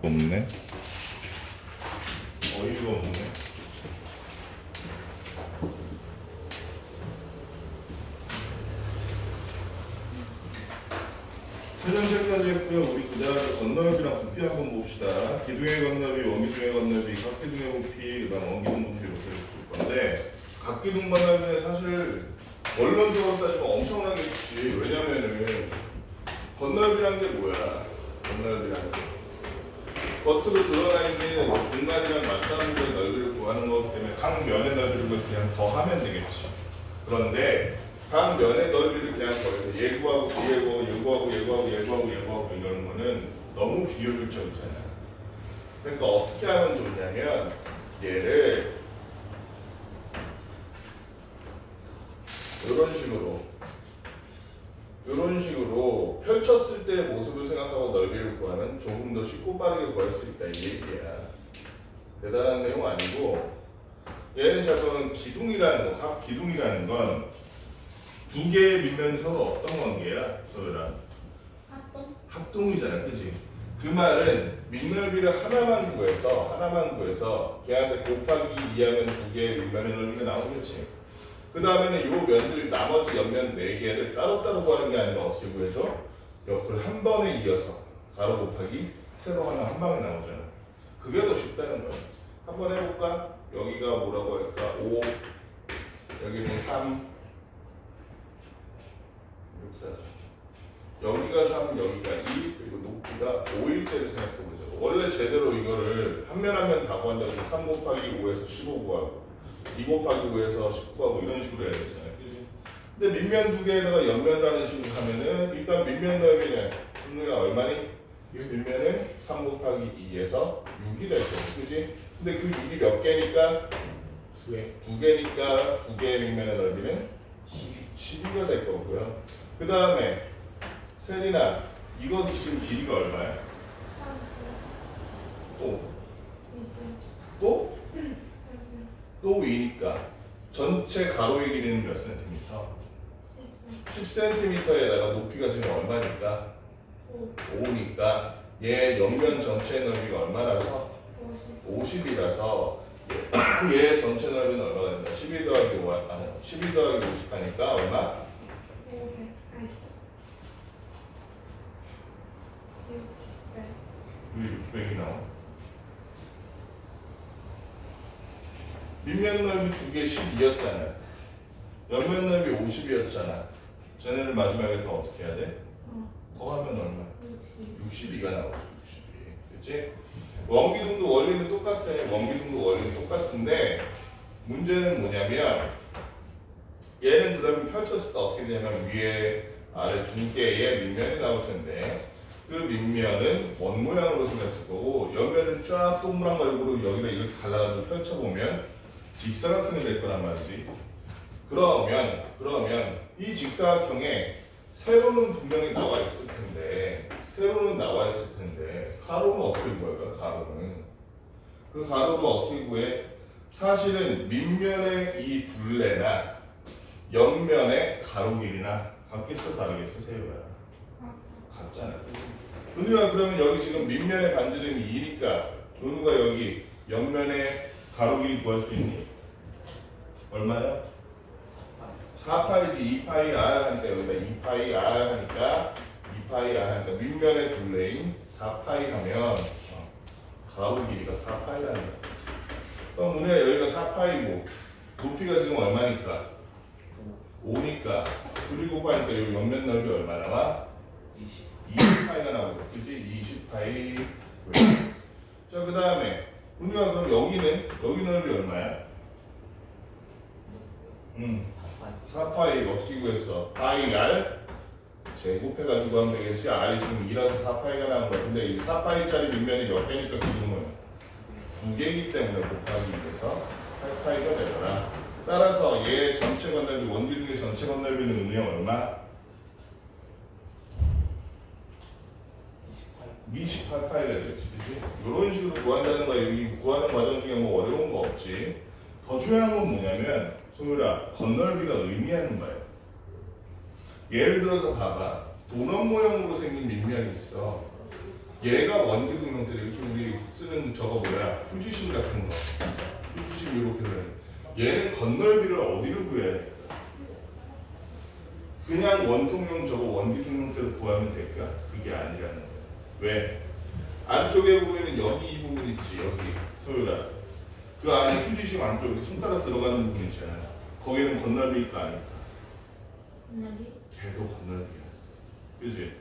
없네. 어이가 없네. 세전체까지 했고요. 우리 그 다음에 건너비랑 부피 한번 봅시다. 기둥의 건너비, 원기둥의 건너비, 각기둥의 부피, 그 다음 원기둥 부피 이렇게 볼 건데, 각기둥 건너비는 사실 원론적으로 따지면 엄청나게 좋지. 왜냐면은 건너비란 게 뭐야? 건너비란 게 겉으로 드러나 있는 공간이랑 맞닿는 거에 넓이를 구하는 거기 때문에 각 면의 넓이를 그냥 더하면 되겠지. 그런데 각 면의 넓이를 그냥 더해서 얘 구하고 뒤에 구하고 얘 구하고 얘 구하고 얘 구하고 얘 구하고 이러는 거는 너무 비효율적이잖아. 그러니까 어떻게 하면 좋냐면 얘를 이런 식으로 펼쳤을 때 모습을 생각하고 넓이를 구하면 조금 더 쉽고 빠르게 구할 수 있다 이 얘기야. 대단한 내용 아니고, 얘는 잠깐 기둥이라는 거, 각 기둥이라는 건 두 개의 밑면이 서로 어떤 관계야? 서로랑 합동이잖아, 그지? 그 말은 밑넓이를 하나만 구해서 걔한테 곱하기 2하면 두 개의 밑면의 넓이가 나오겠지. 그 다음에는 요 면들 나머지 옆면 4개를 따로따로 구하는 게 아니라 어떻게 구해줘? 옆을 한 번에 이어서 가로 곱하기 세로 하나 한 방에 나오잖아. 그게 더 쉽다는 거야. 한번 해볼까? 여기가 뭐라고 할까? 5, 여기는 3, 6, 4, 여기가 3, 여기가 2, 그리고 높이가 5일 때를 생각해보자. 원래 제대로 이거를 한 면 한 면 다 구한다고 3 곱하기 5에서 15 구하고 2 곱하기 5에서 19하고 이런 식으로 해야 되잖아요. 그치? 근데 밑면 두 개에다가 옆면이라는 식으로 하면은 일단 밑면 넓이는 분모가 얼마니? 밑면은 3 곱하기 2에서 6이 될 거야. 그치? 근데 그 6이 몇 개니까? 두 개니까 두 개의 밑면의 넓이는 12가 될 거고요. 그 다음에 세린아, 이거 지금 길이가 얼마야? 또 2니까 전체 가로의 길이는 몇 센티미터? 10cm에다가 높이가 지금 얼마니까? 5니까 얘 옆면 전체 넓이가 얼마라서? 50이라서 얘 전체 넓이는 얼마가 된다? 12 더하기 5, 아니 12 더하기 50 하니까 얼마? 600이 나와. 밑면 넓이 두 개 12였잖아. 옆면 넓이 50이었잖아. 쟤네를 마지막에 더 어떻게 해야 돼? 더하면 얼마? 62가 나오죠. 62. 그치? 원기둥도 원리는 똑같아. 원기둥도 원리는 똑같은데 문제는 뭐냐면 얘는 그러면 펼쳤을 때 어떻게 되냐면 위에 아래 두 개의 밑면이 나올 텐데 그 밑면은 원 모양으로 생겼을 거고 옆면은 쫙 동그란 얼굴로 여기다 이렇게 갈라가지고 펼쳐보면 직사각형이 될 거란 말이지. 그러면 이 직사각형에 세로는 분명히 나와 있을 텐데 가로는 어떻게 구할까? 가로는 그 가로를 어떻게 구해? 사실은 밑면의 이 둘레나 옆면의 가로 길이나 같겠어 다르겠어? 세로야 같잖아. 은우가 그러면 여기 지금 밑면의 반지름이 2니까 은우가 여기 옆면의 가로 길이 구할 수 있니? 얼마야? 4파이지 2파이 r 하니까 여기다 2파이 r 하니까 2파이 r 하니까 밑면의 둘레인 4파이 하면 가로 길이가 4파이라는 거야. 그럼 우리가 여기가 4파이고 높이가 지금 얼마니까? 5니까 그리고 보니까 여기 옆면 넓이 얼마 나와? 20파이가 나오죠. 그치? 20파이. 자, 그 다음에 우리가 그럼 여기 넓이 얼마야? 4파이 어떻게 구했어? 파이 r 제곱해가지고 하면 되겠지. r이 지금 2라서 4파이가 나온 거야. 근데 이 4파이짜리 밑면이 몇 개니까 기둥은 2개이기 때문에 곱하기 2에서 8파이가 되더라. 따라서 얘 전체 건널비, 원기둥의 전체 건널비는 의미가 얼마? 28파이가 되겠지. 그치? 이런 식으로 구한다는 거야. 여기 구하는 과정 중에 뭐 어려운 거 없지. 더 중요한 건 뭐냐면 소율아, 건널비가 의미하는 거야. 예를 들어서 봐봐. 도넛 모형으로 생긴 밑면이 있어. 얘가 원기둥 형태로 이렇게 우리 쓰는 저거 뭐야? 휴지심 같은 거. 휴지심 이렇게 되는. 얘는 건널비를 어디를 구해야 될까? 그냥 원통형 저거 원기둥 형태로 구하면 될까? 그게 아니라는 거야. 왜? 안쪽에 보면은 여기 이 부분 있지, 여기 소유라. 그 안에 휴지심 안쪽에 손가락 들어가는 부분 있잖아. 거기는 건널비일까 아닐까? 건널비? 걔도 건널비야. 그지?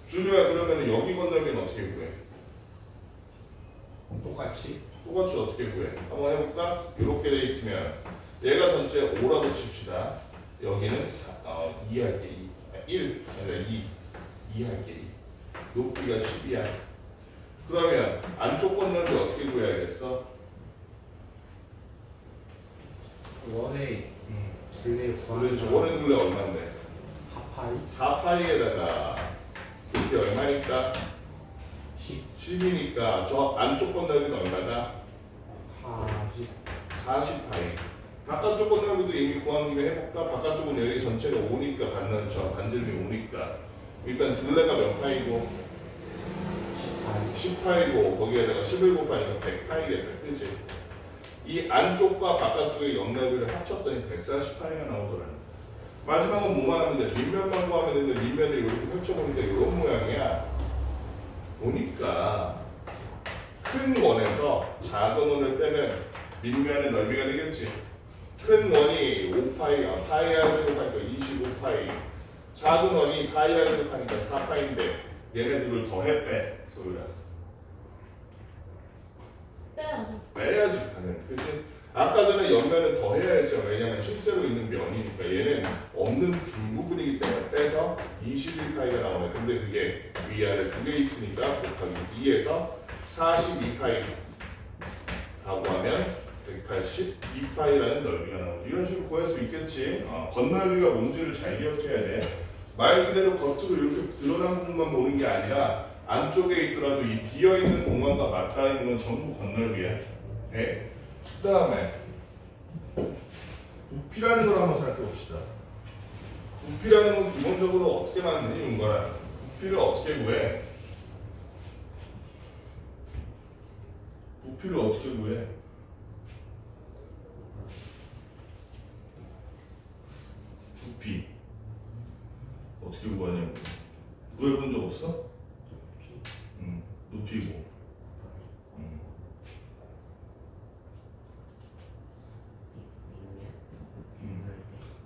준우야, 그러면 여기 건널비는 어떻게 구해? 똑같이 어떻게 구해? 한번 해볼까? 이렇게 돼 있으면 얘가 전체 5라고 칩시다. 여기는 2 할게. 1, 아니라 2 할게. 2. 높이가 10이야. 그러면 안쪽 건널비 어떻게 구해야겠어? 원의 둘레 그렇지. 원의 둘레 얼마인데? 4파이 4파이에다가 높이 얼마니까? 10이니까 저 안쪽 건널비는 얼마다? 40파이. 바깥쪽 건널비도 이미 구한 김에 해볼까? 바깥쪽은 여기 전체가 5니까 받는 저 반지름이 5니까 일단 둘레가 몇 파이고? 10파이고 거기에다가 11 곱하니까 100파이겠다. 그치? 이 안쪽과 바깥쪽의 옆넓이를 합쳤더니 140파이가 나오더라. 마지막은 뭐만 하면 돼? 밑면만 구하면 되는데 밑면을 이렇게 펼쳐보니까 이런 모양이야. 보니까 큰 원에서 작은 원을 빼면 밑면의 넓이가 되겠지. 큰 원이 5파이, 파이야 제곱하니까 25파이. 작은 원이 파이야 제곱하니까 4파이인데 얘네들을 더해 빼. 소유라. 빼야죠. 빼야지 당연히. 그치? 아까 전에 옆면은 더 해야 했죠. 왜냐면 실제로 있는 면이니까 얘는 없는 빈 부분이기 때문에 빼서 21파이가 나오네. 근데 그게 위아래 두 개 있으니까 곱하기 2에서 42파이 하고 하면 182파이라는 넓이가 나오죠. 이런 식으로 구할 수 있겠지. 건널비가 뭔지를 잘 기억해야 돼. 말 그대로 겉으로 이렇게 드러난 부분만 보는 게 아니라 안쪽에 있더라도 이 비어있는 공간과 맞닿아 있는 건 전부 건널비야. 네? 그 다음에 부피라는 걸 한번 생각해 봅시다. 부피라는 건 기본적으로 어떻게 만드니? 윤거라. 부피를 어떻게 구해? 부피를 어떻게 구해? 부피 어떻게 구하냐고. 구해본 적 없어? 높이고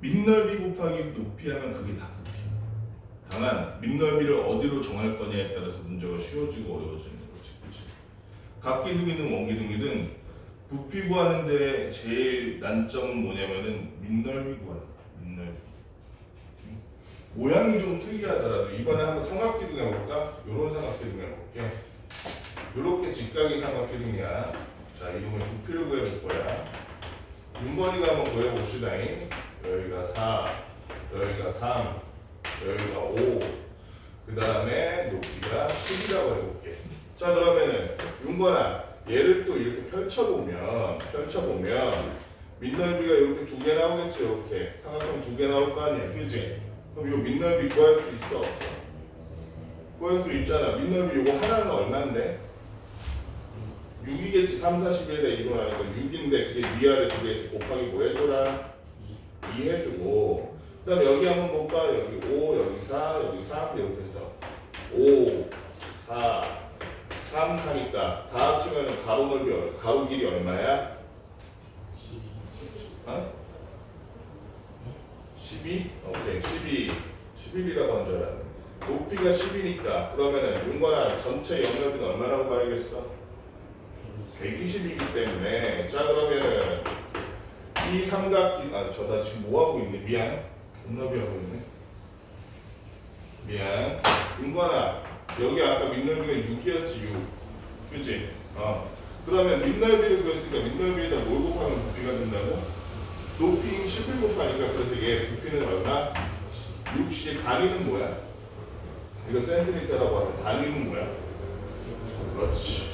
밑넓이 곱하기 높이 하면 그게 다 부피야. 다만 밑넓이를 어디로 정할 거냐에 따라서 문제가 쉬워지고 어려워지는 거지. 그치? 각기둥이든 원기둥이든 부피 구하는데 제일 난점은 뭐냐면은 밑넓이 구하는 거야. 밑넓이. 모양이 좀 특이하더라도 이번에 한번 삼각기둥 해볼까? 요런 삼각기둥 해볼게. 요렇게 직각이 삼각기둥이야. 자, 이동의 부피를 구해볼 거야. 윤건이가 한번 구해봅시다. 여기가 4, 여기가 3, 여기가 5, 그 다음에 높이가 10이라고 해볼게. 자, 그러면은 윤건아, 얘를 또 이렇게 펼쳐보면 밑넓이가 이렇게 두 개 나오겠지. 이렇게 삼각형 두 개 나올 거 아니야, 그지? 그럼 요 밑넓이 구할 수 있어? 구할 수 있잖아. 밑넓이 요거 하나는 얼마인데? 6이겠지. 3, 4, 11에 2로 나니까 6인데 그게 위아래 두 개에서 곱하기 뭐 해줘라? 2 해주고, 그 다음에 여기 한번 볼까? 여기 5, 여기 4, 여기 3 이렇게 해서 5, 4, 3 하니까 다 합치면 가로 넓이, 가로 길이 얼마야? 12? 오케이, 12. 11이라고 한 줄 알았네. 높이가 10이니까 그러면은 윤건아 전체 옆넓이는 얼마라고 봐야겠어? 120이기 때문에 자 그러면은 이 삼각기 나 지금 뭐 하고 있니? 미안. 높이하고 있네. 미안. 윤건아 여기 아까 밑넓이가 6이었지 6. 그치? 그러면 밑넓이를 구했으니까 밑넓이에다 뭘 곱하면 부피가 된다고? 높이 11 곱하니까 그래서 얘 부피는 얼마? 60. 단위는 뭐야? 이거 센티미터라고 하는데 단위는 뭐야? 그렇지.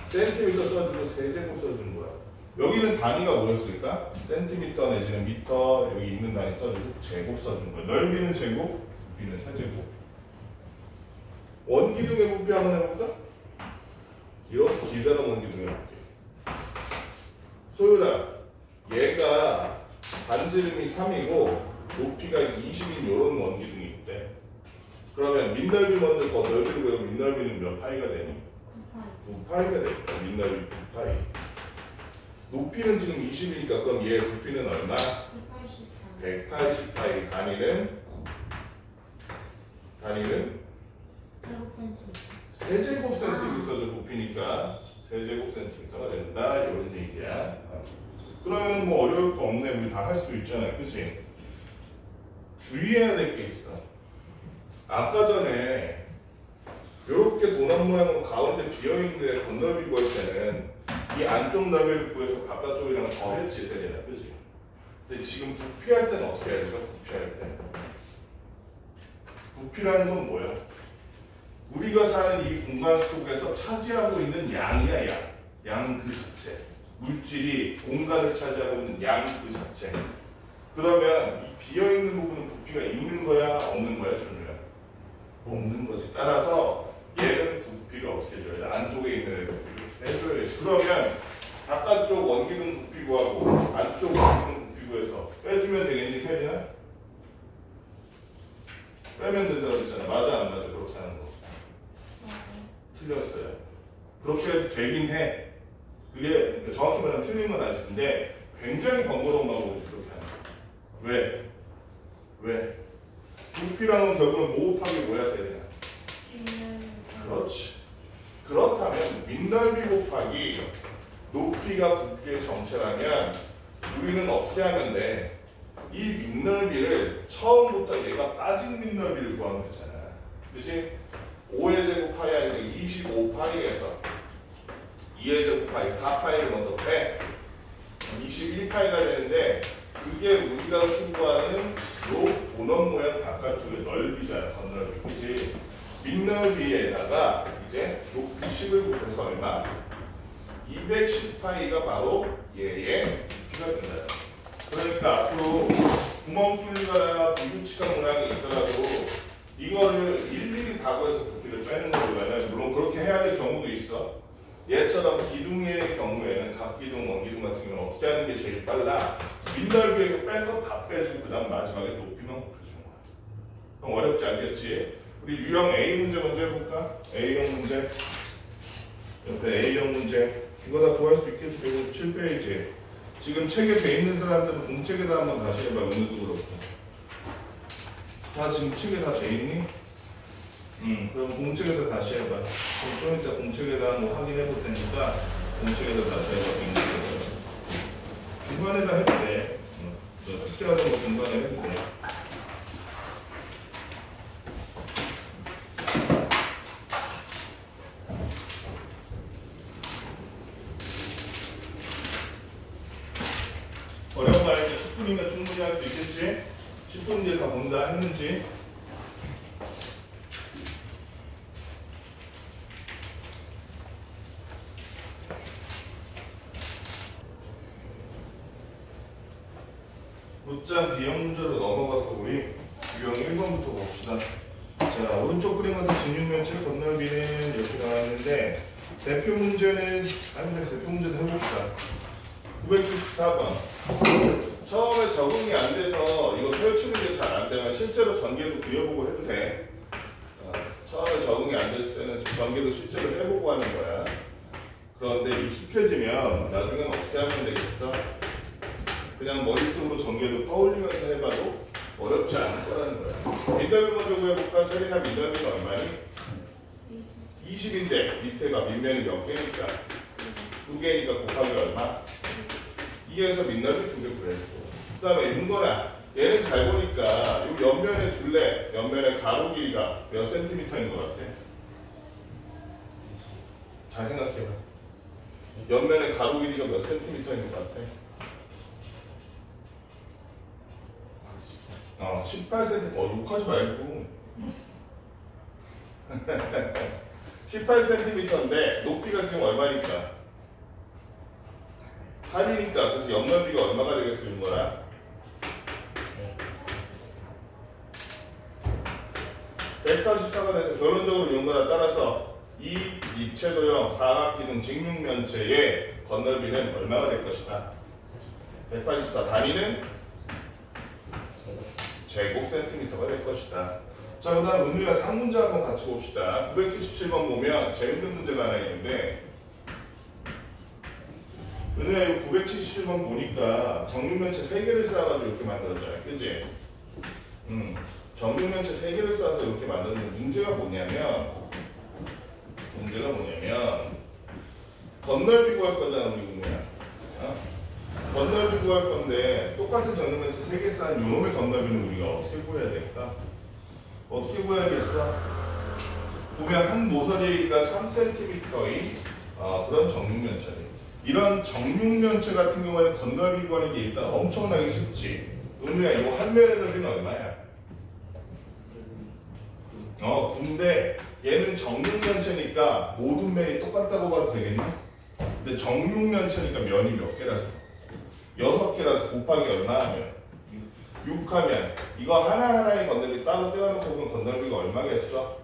센티미터 써주고 세제곱 써준 거야. 여기는 단위가 뭐였을까? 센티미터 내지는 미터 여기 있는 단위 써주고 제곱 써준 거야. 넓이는 제곱, 부피는 세제곱. 원기둥의 부피 한번 해볼까? 길다는 원기둥에 볼게. 소유다. 얘가 반지름이 3이고 높이가 20인 이런 원기둥이 있대. 그러면 민넓이 먼저 더 넓이를 구하면 민넓이는 몇 파이가 되니? 9파이. 9파이가 되겠다. 민넓이 9파이. 높이는 지금 20이니까 그럼 얘 높이는 얼마? 180파이. 180파이. 단위는 제곱센티미터. 세제곱 센티미터죠. 높이니까 세제곱 센티미터가 된다. 이런 얘기야. 그러면 뭐 어려울 거 없네. 우리 다 할 수 있잖아. 그치? 주의해야 될 게 있어. 아까 전에 이렇게 도난 모양으로 가운데 비어있는 데 건널비 구할 때는 이 안쪽 넓이를 구해서 바깥쪽이랑 더했지, 세제나. 그치? 근데 지금 부피할 때는 어떻게 해야 될까? 부피할 때. 부피라는 건 뭐야? 우리가 사는 이 공간 속에서 차지하고 있는 양이야, 양. 양 그 자체. 물질이 공간을 차지하고 있는 양 그 자체. 그러면 이 비어있는 부분은 부피가 있는 거야, 없는 거야, 준우야? 없는 거지. 따라서 얘는 부피를 어떻게 해줘야 돼? 안쪽에 있는 애를 부피를 해줘야 돼. 그러면 바깥쪽 원기둥 부피 구하고 안쪽 원기둥 부피 구해서 빼주면 되겠니, 세리나? 빼면 된다고 했잖아. 맞아, 안 맞아? 그렇게 하는 거. 틀렸어요. 그렇게 해도 되긴 해. 그게 정확히 말하면 틀린 건 아닌데 굉장히 번거로운 방법이지, 그렇게 하는 거. 왜? 왜? 부피라는 건 결국은 모 곱하기 뭐야, 세리나? 그렇지. 그렇다면 민넓이 곱하기 높이가 부피의 정체라면 우리는 어떻게 하면 돼? 이 민넓이를 처음부터 얘가 빠진 민넓이를 구하면 되잖아. 그치? 5의 제곱 파이 아니고 25파이에서 2의 제곱 파이 4파이를 먼저 빼 21파이가 되는데 그게 우리가 추구하는 요 도넛 모양 바깥쪽의 넓이잖아. 건넓이. 그치? 민넓이에다가 이제 높이 10을 곱해서 얼마? 210파이가 바로 얘의 부피가 된다. 그러니까 앞으로 구멍 뚫리거나 불규칙한 모양이 있더라도 이거를 일일이 가구해서 부피를 빼는 것보다는 물론 그렇게 해야 될 경우도 있어. 얘처럼 기둥의 경우에는 각기둥, 원기둥 같은 경우는 어떻게 하는 게 제일 빨라? 민넓이에서 뺄 거 다 빼주고 그 다음 마지막에 높이만 곱해주는 거야. 그럼 어렵지 않겠지? 우리 유형 A 문제 먼저 해볼까? A형 문제. 옆에 A형 문제. 이거 다 구할 수 있겠지? 157페이지. 지금 책에 돼 있는 사람들은 공책에다 한번 다시 해봐. 은우도 그렇고. 다 지금 책에 다 돼 있니? 그럼 공책에다 다시 해봐. 그럼 좀 이따 공책에다 한번 확인해 볼 테니까 공책에다 다시 해봐. 중간에다 해도 돼. 너 숙제 같은 거 중간에 해도 돼. 어려운 거 아니지? 10분이면 충분히 할 수 있겠지? 10분 뒤에 다 본다 했는지. 묻장 비형 문제로 넘어가서 우리 유형 1번부터 봅시다. 자, 오른쪽 그림 같은 진육면체 건널비는 이렇게 나왔는데 대표 문제는 대표 문제도 해봅시다. 974번. 처음에 적응이 안 돼서 이거 펼치는 게 잘 안 되면 실제로 전개도 그려보고 해도 돼. 처음에 적응이 안 됐을 때는 전개도 실제로 해보고 하는 거야. 그런데 익숙해지면 나중에는 어떻게 하면 되겠어? 그냥 머릿속으로 전개도 떠올리면서 해봐도 어렵지 않을 거라는 거야. 민넓이 먼저 구해볼까? 세리나 민넓이가 얼마니? 20인데 밑에가 밑면이 몇 개니까? 2개니까 곱하기 얼마? 2에서 민넓이 2개 구해주고. 그 다음에 윤거나 얘는 잘 보니까 이 옆면의 둘레, 옆면의 가로 길이가 몇 센티미터인 것 같아? 잘 생각해봐. 옆면의 가로 길이가 몇 센티미터인 것 같아? 18cm. 욕하지 말고. 18cm인데 높이가 지금 얼마니까? 8이니까 그래서 옆넓이가 얼마가 되겠어요? 거야? 144가 돼서 결론적으로 이런 거나 따라서 이 입체도형 사각기둥 직육면체의 건널비는 얼마가 될 것이다? 184. 단위는 제곱 센티미터가 될 것이다. 자, 그 다음 은우야 상문제 한번 같이 봅시다. 977번 보면 재밌는 문제가 하나 있는데 은우야 이 977번 보니까 정육면체 3개를 쌓아가지고 이렇게 만들었잖아요. 그치? 정육면체 3개를 쌓아서 이렇게 만드는 문제가 뭐냐면 건널비 구할 거잖아 우리 은우야. 건널비 구할 건데 똑같은 정육면체 3개 쌓은 요놈의 건널비는 우리가 어떻게 구해야 될까? 어떻게 구해야겠어? 보면 한 모서리가 3cm인 그런 정육면체래. 이런 정육면체 같은 경우에는 건널비 구하는 게 일단 엄청나게 쉽지. 은우야 이거 한 면의 넓이는 얼마야? 근데 얘는 정육면체니까 모든 면이 똑같다고 봐도 되겠냐? 근데 정육면체니까 면이 몇 개라서? 6개라서 곱하기 얼마 하면? 6하면 이거 하나하나의 건널비 따로 떼어놓고 보면 건널비가 얼마겠어?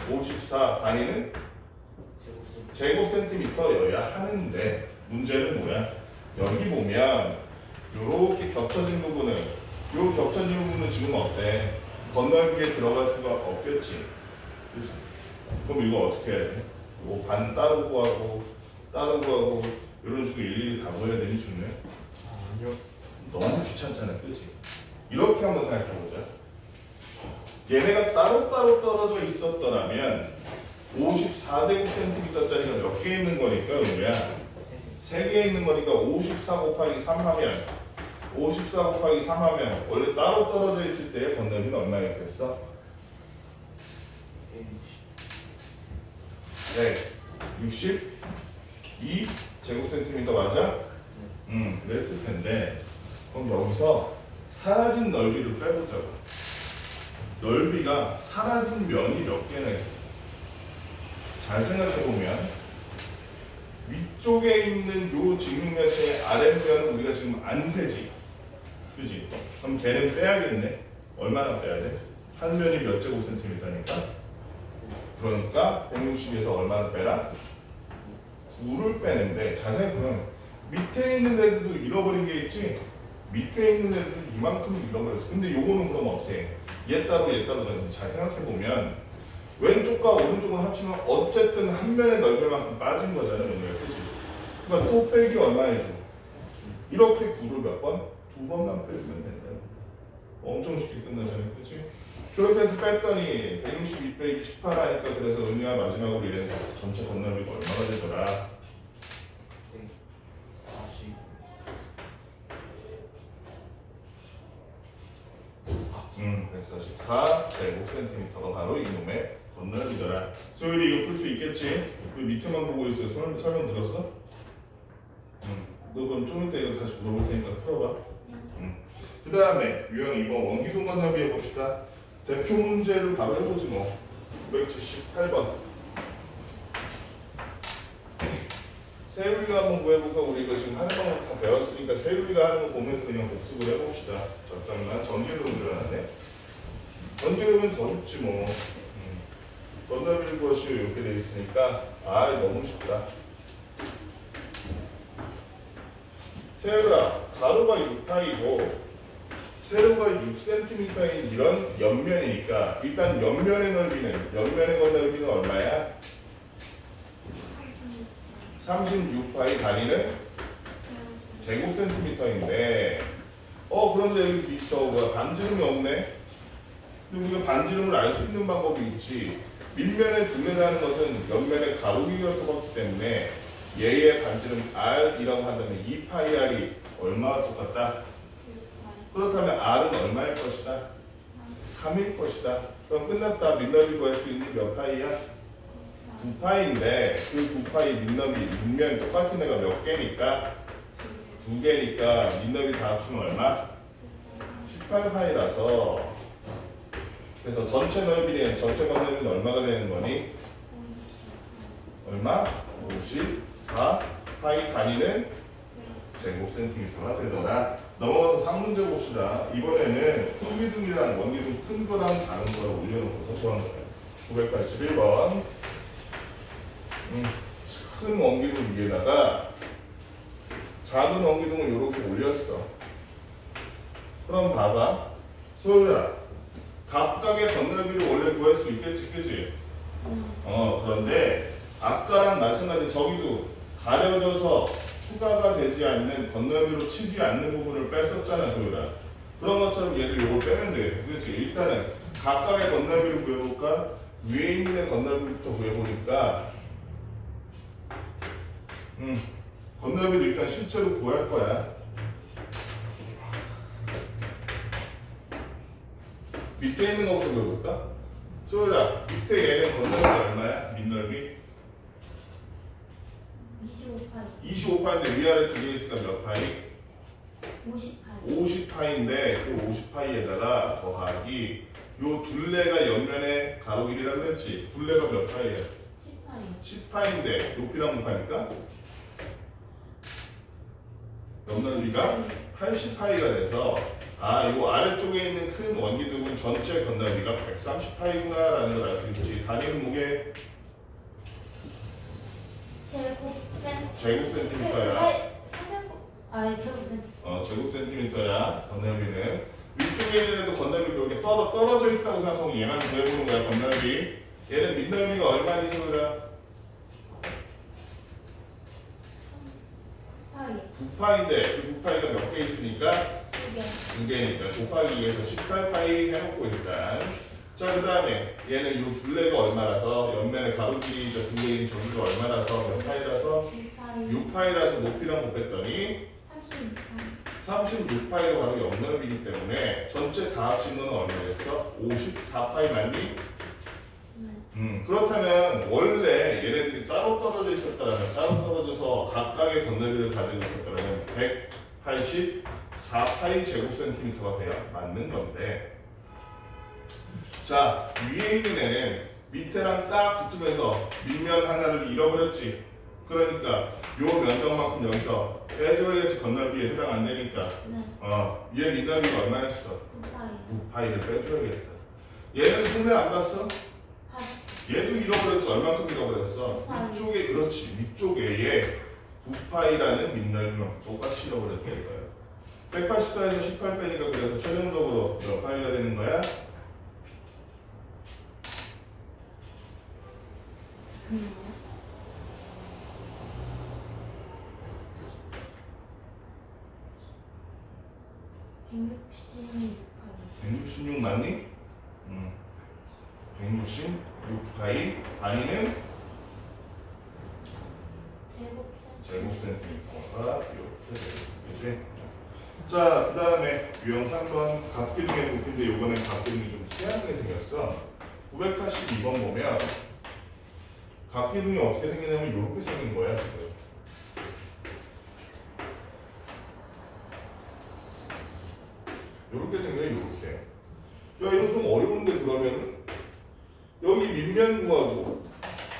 54. 단위는? 제곱 센티미터여야 하는데 문제는 뭐야? 여기 보면 요렇게 겹쳐진 부분은 지금 어때? 건널비에 들어갈 수가 없겠지. 그치? 그럼 이거 어떻게 해야 돼? 이거 반 따로 구하고 이런 식으로 일일이 다 구해야 되니 중요해? 아니요. 너무 귀찮잖아. 그치? 이렇게 한번 생각해보자. 얘네가 따로따로 떨어져 있었더라면 54제곱센티미터짜리가 몇 개 있는 거니까 은우야? 3개 있는 거니까 54 곱하기 3 하면 원래 따로 떨어져 있을 때 건널비는 얼마였겠어? 162 제곱센티미터 맞아? 그랬을 텐데 그럼 여기서 사라진 넓이를 빼보자고. 넓이가 사라진 면이 몇 개나 있어? 잘 생각해보면 위쪽에 있는 요 직육면체의 아랫면은 우리가 지금 안 세지. 그지? 그럼 걔는 빼야겠네. 얼마나 빼야 돼? 한 면이 몇 제곱센티미터니까? 그러니까 160에서 얼마나 빼라? 9를 빼는데 잘 생각해보면 밑에 있는 애들도 잃어버린 게 있지? 밑에 있는 애들도 이만큼 잃어버렸어. 근데 요거는 그럼 어때? 얘 따로 잘 생각해보면 왼쪽과 오른쪽을 합치면 어쨌든 한 면의 넓이만큼 빠진 거잖아요. 그치? 그러니까 또 빼기 얼마 해줘? 이렇게 9를 몇 번? 2번만 빼주면 된다. 엄청 쉽게 끝나잖아요. 그치? 그렇게 해서 뺐더니 162 빼기 18 하니까 그래서 은유가 마지막으로 이래서 전체 건널비가 얼마가 되더라? 144 제곱센티미터가 바로 이놈의 건널비더라. 소율이 이거 풀 수 있겠지? 왜 밑에만 보고 있어? 설명 들었어? 너 그럼 좀 이따 이거 다시 물어볼 테니까 풀어봐. 그 다음에 유형 2번 원기둥 건널비 해봅시다. 대표 문제를 바로 해보지 뭐. 978번. 세율이가 한번 구해볼까? 우리 이거 지금 하는 방법 다 배웠으니까 세율이가 하는 거 보면서 그냥 복습을 해봅시다. 잠깐만. 전기름은 늘어나네. 전기름은 더 쉽지 뭐. 건널비를 구하시오 이렇게 돼 있으니까 너무 쉽다. 세율아, 가로가 6파이고 세로가 6cm인 이런 옆면이니까 일단 옆면의 건널비는 얼마야? 36파이 단위는 제곱센티미터인데 그런데 여기 반지름이 없네? 근데 우리가 반지름을 알 수 있는 방법이 있지. 밑면의 두뇌라는 것은 옆면의 가로기가 똑같기 때문에 얘의 반지름 R이라고 한다면 2파이 R이 얼마와 똑같다? 그렇다면 R은 얼마일 것이다? 3일 것이다. 그럼 끝났다. 밑넓이 구할 수 있는 몇 파이야? 9파이인데 그 9파이 밑면이 똑같은 애가 몇 개니까? 2개니까 밑넓이 다 합치면 얼마? 18파이라서 그래서 전체 건널비는 얼마가 되는 거니? 얼마? 54 파이 단위는 제곱센티미터가 되더라. 넘어가서 상문제 봅시다. 이번에는 큰 기둥이랑 원기둥 큰 거랑 작은 거를 올려놓고서 구한 거예요. 981번. 큰 원기둥 위에다가 작은 원기둥을 이렇게 올렸어. 그럼 봐봐. 소율아, 각각의 건널비를 원래 구할 수 있겠지, 그치? 그런데 아까랑 마찬가지 저기도 가려져서 추가가 되지 않는 건널비로 치지 않는 부분을 뺐었잖아, 소율아. 그런 것처럼 얘를 요걸 빼면 되겠다, 그치? 일단은 각각의 건널비를 구해볼까? 위에 있는 건널비부터 구해보니까 건널비도 일단 실제로 구할 거야. 밑에 있는 것부터 구해볼까? 소율아, 밑에 얘는 건널비 얼마야? 밑넓이? 25파이. 25파인데 위아래 두 개 있으니까 몇 파이? 50파이. 50파인데 그 50파이에다가 더하기 요 둘레가 옆면에 가로 1이라고 그랬지? 둘레가 몇 파이야? 10파이. 10파인데 높이랑 곱하니까 옆넓이가 80파이가 돼서 요 아래쪽에 있는 큰 원기둥은 전체 건널비가 130파이구나 라는 걸 알 수 있지. 단위는 뭐게? 제곱 센티미터야. 제곱 센티미터야. 건널비는 위쪽에 있는 애도 건널비 여기 떨어져 있다고 생각하고 얘만 구해보는 거야. 건널비. 얘는 밑넓이가 얼마니 소율아? 9파인데 그 9파이가 몇 개 있으니까 2개니까 곱하기 2에서 18파이 해놓고 일단. 자, 그 다음에 얘는 이 둘레가 얼마라서 옆면에 가로질이 두 개인 저기가 얼마라서 몇 파이라서 6파이라서 높이랑 곱했더니 36파이로 바로 옆넓이기 때문에 전체 다 합친 거는 얼마겠어? 54파이 맞니? 그렇다면 원래 얘네들이 따로 떨어져 있었다면 따로 떨어져서 각각의 건널비를 가지고 있었다면 184파이 제곱센티미터가 돼야 맞는 건데, 자, 위에 있는 애는 밑에랑 딱 붙으면서 밑면 하나를 잃어버렸지. 그러니까 요 면적만큼 여기서 빼줘야지 건널비에 해당 안 되니까. 얘 밑넓이가 얼마였어? 9파이를 빼줘야겠다. 얘는 손에 안 봤어? 얘도 잃어버렸지. 얼마큼 잃어버렸어? 위쪽에, 그렇지. 위쪽에 얘 9파이라는 밑넓이만 똑같이 잃어버렸다 이거야. 180파에서 18 빼니까 그래서 최종적으로 몇 파이가 되는 거야? 음. 166 맞니? 166파이. 단위는 제곱 센티미터가 이렇게 되겠지. 자, 그 다음에 유형 3번 각기둥의 높이인데 요번엔 각기둥이 좀 희한하게 생겼어. 982번 보면 각기둥이 어떻게 생기냐면 이렇게 생긴 거야 지금. 이렇게 생겨요. 이렇게. 야, 이거 좀 어려운데 그러면 여기 밑면 구하고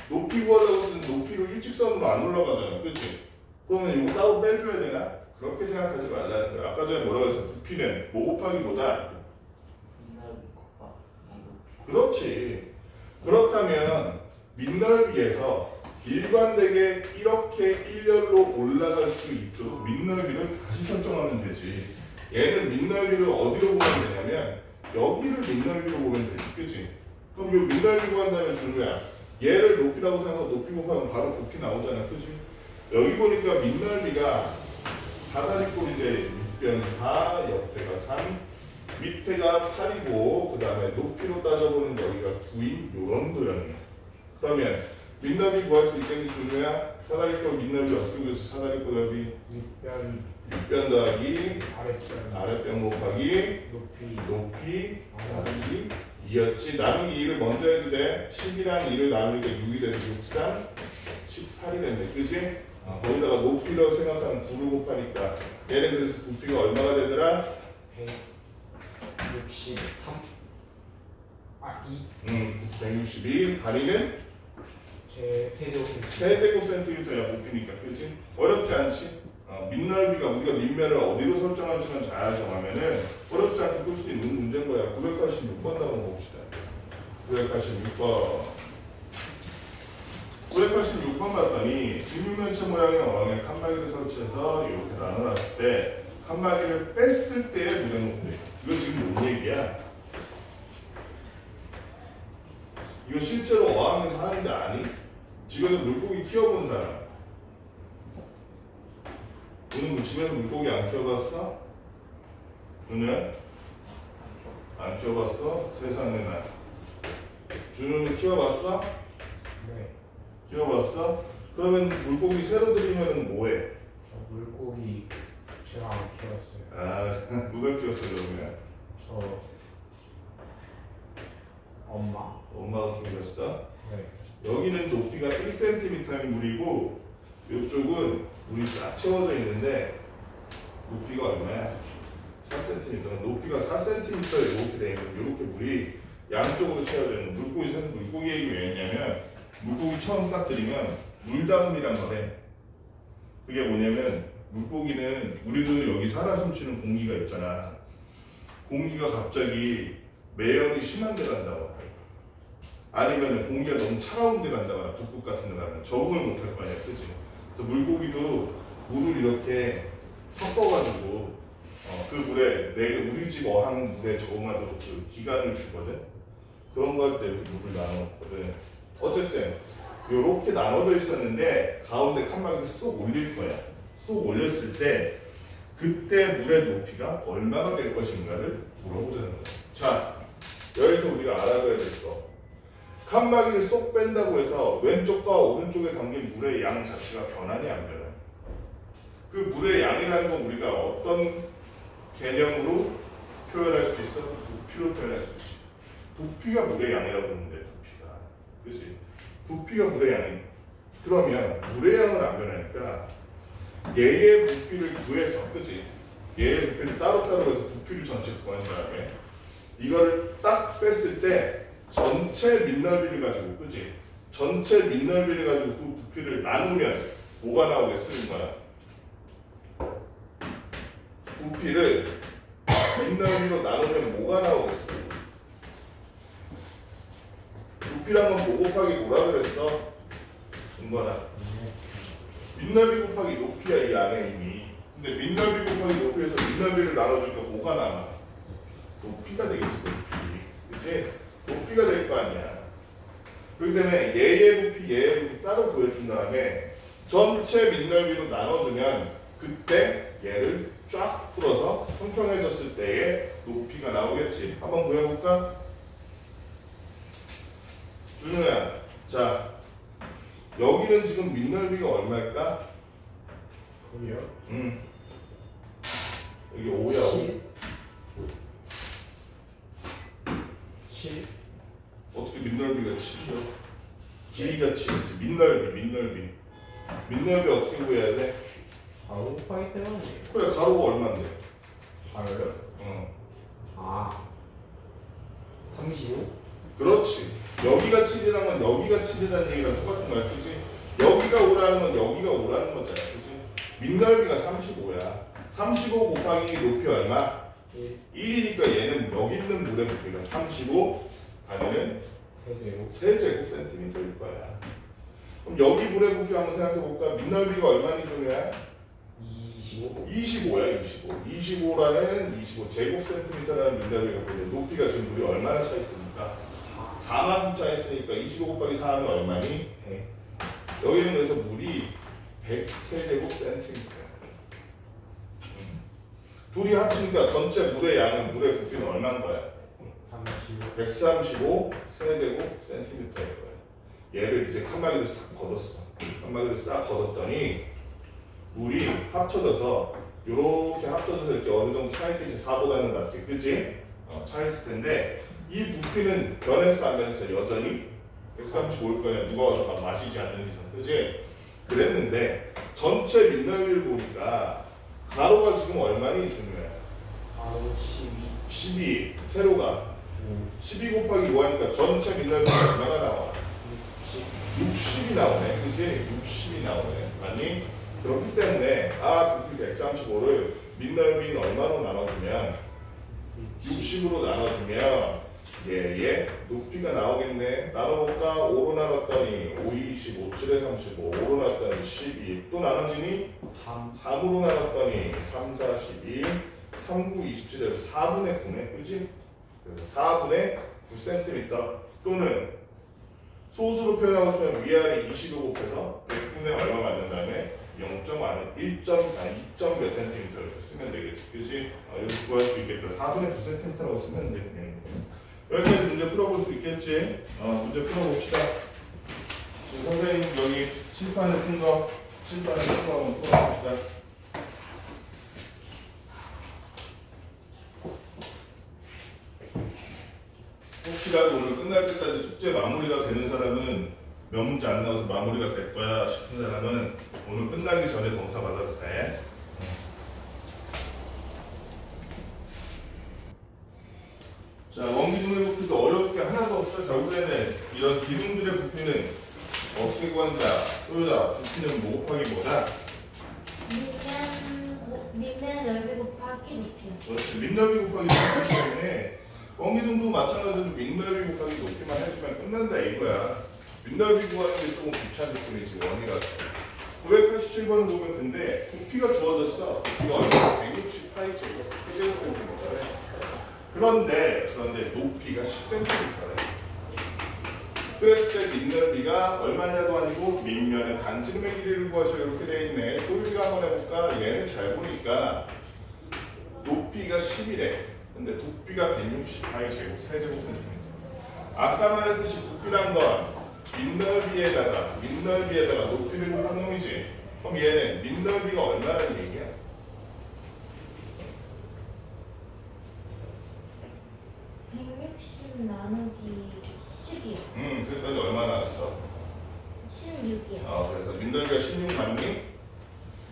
높이 구하려고 하면 높이로 일직선으로 안 올라가잖아, 그렇지? 그러면 이거 따로 빼줘야 되나? 그렇게 생각하지 말라는 거야. 아까 전에 뭐라고 했어? 부피는 뭐 곱하기보다. 그렇지. 그렇다면 밑넓이에서 일관되게 이렇게 일렬로 올라갈 수 있도록 밑넓이를 다시 설정하면 되지. 얘는 밑넓이를 어디로 보면 되냐면 여기를 밑넓이로 보면 되지, 그치? 그럼 이 밑넓이 구한다면 준우야, 얘를 높이라고 생각하고 높이 곱하면 바로 부피 나오잖아, 그치? 여기 보니까 밑넓이가 사다리꼴인데 밑변 4, 옆에가 3, 밑에가 8이고 그 다음에 높이로 따져보는 여기가 9인 요런 도형이야. 그러면 밑넓이 구할 수 있겠니 준우야? 사다리꼴 밑넓이 어떻게 구했어? 사다리꼴 넓이 윗변 더하기 아랫변 곱하기 높이 더하기 2였지. 나누기 2를 먼저 해도 돼. 10이랑 2를 나누니까 6이 돼서 6, 3, 18이 됐네, 그지? 거기다가 높이라고 생각하면 9를 곱하니까 얘는 그래서 부피가 얼마가 되더라? 163. 162. 다리는? 세제곱센티미터야 부피니까, 그치? 어렵지 않지? 밑넓이가 우리가 밑면을 어디로 설정할지만 잘 정하면은 어렵지 않게 풀 수 있는 문제인 거야. 986번 한번 봅시다. 986번. 986번 봤더니 직육면체 모양의 어항에 칸막이를 설치해서 이렇게 나눠놨을 때 칸막이를 뺐을 때의 무게 높이. 이거 지금 뭔 얘기야? 이거 실제로 어항에서 하는데 아니? 집에서 물고기 키워본 사람. 너는 뭐 집에서 물고기 안 키워봤어? 너는? 안 키워봤어? 세상에 나. 준우는 키워봤어? 네. 키워봤어? 그러면 물고기 새로 들이면 뭐해? 저 물고기 제가 안 키웠어요. 아, 누가 키웠어 그러면? 저 엄마. 엄마가 키우셨어? 네. 여기는 높이가 1cm의 물이고 이쪽은 물이 쫙 채워져 있는데 높이가 얼마야? 4cm. 높이가 4cm 이렇게 돼 있는 이렇게 물이 양쪽으로 채워져 있는 물고기 얘기 왜 했냐면 물고기 처음 딱 들이면 물다음이란 거래. 그게 뭐냐면 물고기는 우리도 여기 살아 숨쉬는 공기가 있잖아. 공기가 갑자기 매연이 심한 데 간다고 아니면 공기가 너무 차가운 데 간다거나 북극 같은 데 가면 적응을 못할 거 아니야, 그치? 그래서 물고기도 물을 이렇게 섞어가지고 그 물에 우리 집 어항 물에 적응하도록 그 기간을 주거든. 그런 거 할 때 이렇게 물을 나눠놓거든. 어쨌든 이렇게 나눠져 있었는데 가운데 칸막이를 쏙 올릴 거야. 쏙 올렸을 때 그때 물의 높이가 얼마나 될 것인가를 물어보자는 거야. 자, 여기서 우리가 알아둬야 될 거. 칸막이를 쏙 뺀다고 해서 왼쪽과 오른쪽에 담긴 물의 양 자체가 변하냐 안 변하냐. 그 물의 양이라는 건 우리가 어떤 개념으로 표현할 수 있어? 부피로 표현할 수 있지. 부피가 물의 양이라고 보는데 부피가. 그치? 부피가 물의 양이. 그러면 물의 양은 안 변하니까 얘의 부피를 구해서, 그치? 얘의 부피를 따로따로 해서 부피를 전체 구한 다음에 이거를 딱 뺐을 때 전체 밑넓이를 가지고, 그치? 전체 밑넓이를 가지고 그 부피를 나누면 뭐가 나오겠어? 이거야. 부피를 밑넓이로 나누면 뭐가 나오겠어? 부피란 건 뭐 곱하기 뭐라 그랬어? 은거나. 밑넓이 곱하기 높이야 이 안에 이미. 근데 밑넓이 곱하기 높이에서 밑넓이를 나눠주니까 뭐가 남아? 높이가 되겠지, 높이. 그치? 높이가 될 거 아니야. 그렇기 때문에 얘의 부피 따로 구해준 다음에 전체 밑넓이로 나눠주면 그때 얘를 쫙 풀어서 평평해졌을 때의 높이가 나오겠지. 한번 구해볼까? 준우야, 자, 여기는 지금 밑넓이가 얼마일까? 거기요? 여기 5야. 7. 어떻게 밑넓이가 7이야? 길이가 7이지. 밑넓이. 밑넓이 어떻게 구해야 돼? 바로 곱하기 세요. 그래, 가로가 얼마인데? 바로요? 응. 아. 35? 그렇지. 여기가 7이란 건 여기가 7이라는 얘기랑 똑같은 거야, 그지? 여기가 5라는 건 여기가 5라는 거잖아, 그지? 밑넓이가 35야. 35 곱하기 높이 얼마? 1. 1이니까 얘는 여기 있는 물의 부피가 35 아니면 세제곱. 세제곱센티미터일 거야. 그럼 여기 물의 부피 한번 생각해 볼까? 밑넓이가 얼마니 중요해? 25. 25야, 25. 25라는 25 제곱센티미터라는 밑넓이가 보이는데 높이가 지금 물이 얼마나 차 있습니까? 4만큼 차 있으니까 25 곱하기 4하면 얼마니? 100. 여기는 그래서 물이 100세제곱센티미터야. 둘이 합치니까 전체 물의 양은 물의 부피는 얼마인 거야? 35. 135 세제곱센티미터일 거야. 얘를 이제 칸막이를 싹 걷었어. 칸막이를 싹 걷었더니 물이 합쳐져서 이렇게 합쳐져서 이렇게 어느 정도 차있겠지. 4보다는 낫지, 그치? 차있을 텐데 이 부피는 변했어 안 변했어? 여전히 135일 거야. 누가 와서 막 마시지 않는 이상, 그치? 그랬는데 전체 밑넓이를 보니까 가로가 지금 얼마니 중요해? 바로 12. 12, 세로가 12 곱하기 5 하니까 전체 밑넓이가 얼마가 나와? 60이 나오네, 그치? 60이 나오네. 아니, 그렇기 때문에 부피 135를 밑넓이는 얼마로 나눠주면 60으로 나눠주면 얘의 높이가 나오겠네. 나눠볼까? 5로 나눴더니 5, 25, 7에 35, 5로 나눴더니 12. 또 나눠지니 3으로 나눴더니 3, 4, 12, 3, 9, 27에서 4분의 9네. 그지? 그래서 4분의 9cm 또는 소수로 표현하고 싶으면 위아래 20을 곱해서 100분의 얼마 맞는 다음에 2점 몇 센티미터 이렇게 쓰면 되겠지. 그지? 여기 구할 수 있겠다. 4분의 9cm라고 쓰면 돼. 여기까지 문제 풀어볼 수 있겠지? 문제 풀어봅시다. 지금 선생님 여기 칠판에 쓴 거 한번 풀어봅시다. 혹시라도 오늘 끝날 때까지 숙제 마무리가 되는 사람은 몇 문제 안 나와서 마무리가 될 거야 싶은 사람은 오늘 끝나기 전에 검사 받아도 돼. 자, 원기둥의 부피도 어려울 게 하나도 없어. 결국에는 이런 기둥들의 부피는 어떻게 구한다? 쏘자. 부피는 뭐 곱하기 뭐다? 밑면 넓이 곱하기 높이요. 그렇지. 밑넓이 곱하기 높이기 때문에 원기둥도 마찬가지로 밑넓이 곱하기 높이만 해주면 끝난다 이거야. 밑넓이 구하는 게 조금 귀찮을 뿐이지 원이라서. 987번을 보면 근데 부피가 주어졌어. 부피가 얼마나 168이 제곱센티미터래. 그런데 높이가 10cm래. 그랬을 때 밑넓이가 얼마냐도 아니고 밑면의 반지름의 길이를 구하셔 이렇게 돼 있네. 소율이가 한번 해볼까? 얘는 잘 보니까 높이가 10이래. 근데 부피가 168이 세제곱센티미터. 아까 말했듯이 부피란 건 밑넓이에다가 높이를 곱한 놈이지. 그럼 얘는 밑넓이가 얼마라는 얘기야? 160 나누기 10이요. 그랬더니 얼마 나왔어? 16이요. 그래서 밑넓이가 16 맞니?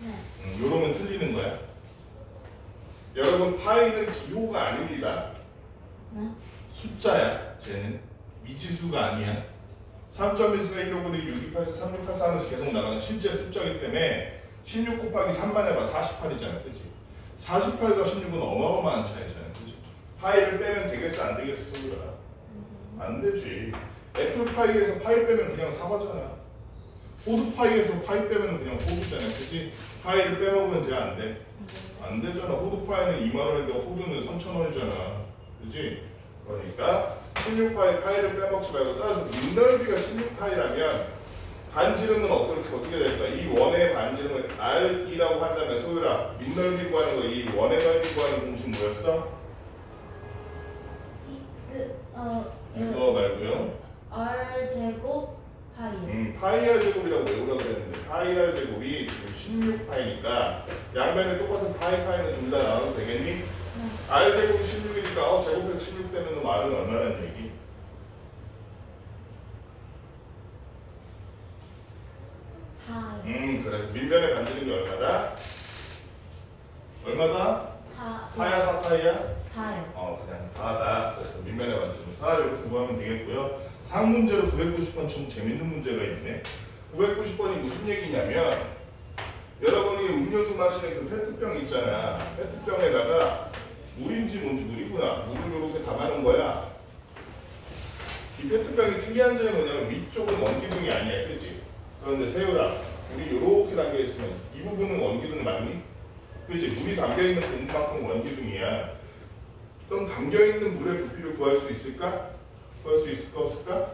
네. 요러면 틀리는 거야. 여러분 파이는 기호가 아닙니다. 네? 숫자야. 쟤는 미지수가 아니야. 3.14, 159, 6284, 3684 하면서 계속 나가는 실제 숫자이기 때문에 16 곱하기 3만 해봐 48이잖아. 그치? 48과 16은 어마어마한 차이잖아. 그치? 파이를 빼면 되겠어 안 되겠어 소리가? 안 되지. 애플파이에서 파이 빼면 그냥 사과잖아. 호두파이에서 파이 빼면 그냥 호두잖아. 그치? 파이를 빼먹으면 돼 안 돼? 안 되잖아. 호두파이는 2만원인데 호두는 3,000원이잖아. 그치? 그러니까 16파이 파이를 빼먹지 말고 따라서 밑넓이가 16파이라면 반지름은 어떻게 될까? 이 원의 반지름을 R이라고 한다면 소율아 밑넓이 구하는 거 이 원의 넓이 구하는 공식 뭐였어? 이거 말고요. R 제곱 파이요. 파이 R 제곱이라고 외우라고 그랬는데 파이 R 제곱이 지금 16파이니까 양면에 똑같은 파이는 둘 다 나와도 되겠니? 네. R 제곱이 16이니까 제곱해서 16 되면 R은 얼마라는 얘기? 4요. 그래서 밑면에 반지름이 얼마다? 얼마다? 4야 4파이야? 4요. 그냥 4다. 그래서 밑면에 반지름 4 이렇게 구하면 되겠고요. 상문제로 990번 좀 재밌는 문제가 있네. 990번이 무슨 얘기냐면 여러분이 음료수 마시는 그 페트병 있잖아. 페트병에다가 물인지 뭔지 물이구나. 물을 이렇게 담아놓은 거야. 이 페트병이 특이한 점이 뭐냐면 위쪽은 원기둥이 아니야. 그치? 그런데 세율아 물이 이렇게 담겨있으면 이 부분은 원기둥 맞니? 그치? 물이 담겨있는 부분만큼 원기둥이야. 그럼 담겨있는 물의 부피를 구할 수 있을까? 구할 수 있을까 없을까?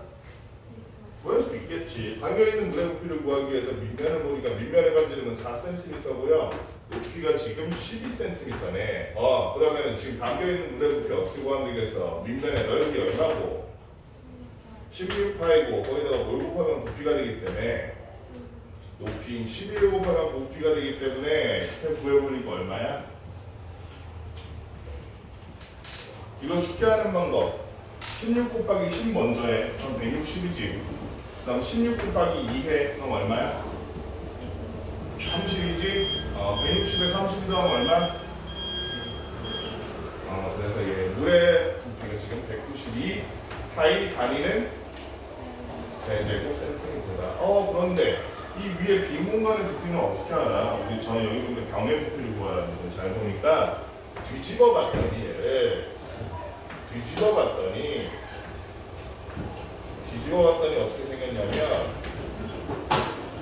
구할 수 있겠지. 담겨있는 물의 부피를 구하기 위해서 밑면을 보니까 밑면의 반지름은 4cm고요. 높이가 지금 12cm네. 그러면 지금 담겨있는 물의 부피 어떻게 구하면 되겠어? 밑면의 넓이 얼마고? 16파이고 거기다가 뭘 곱하면 부피가 되기 때문에 높이 11을 곱하면 부피가 되기 때문에 구해보니까 얼마야? 이거 쉽게 하는 방법 16 곱하기 10 먼저 해. 그럼 160이지. 그 다음 16 곱하기 2해. 그럼 얼마야? 30이지. 160에 30이 더하면 얼마? 그래서 얘 물의 부피가 지금 192 파이 단위는 세제곱센티미터다. 그런데 이 위에 빈 공간의 부피는 어떻게 하나? 우리 전 여기 보면 병의 부피를 구하라는 건 잘 보니까 뒤집어 봤더니 얘를 뒤집어 봤더니 뒤집어 봤더니 어떻게 생겼냐면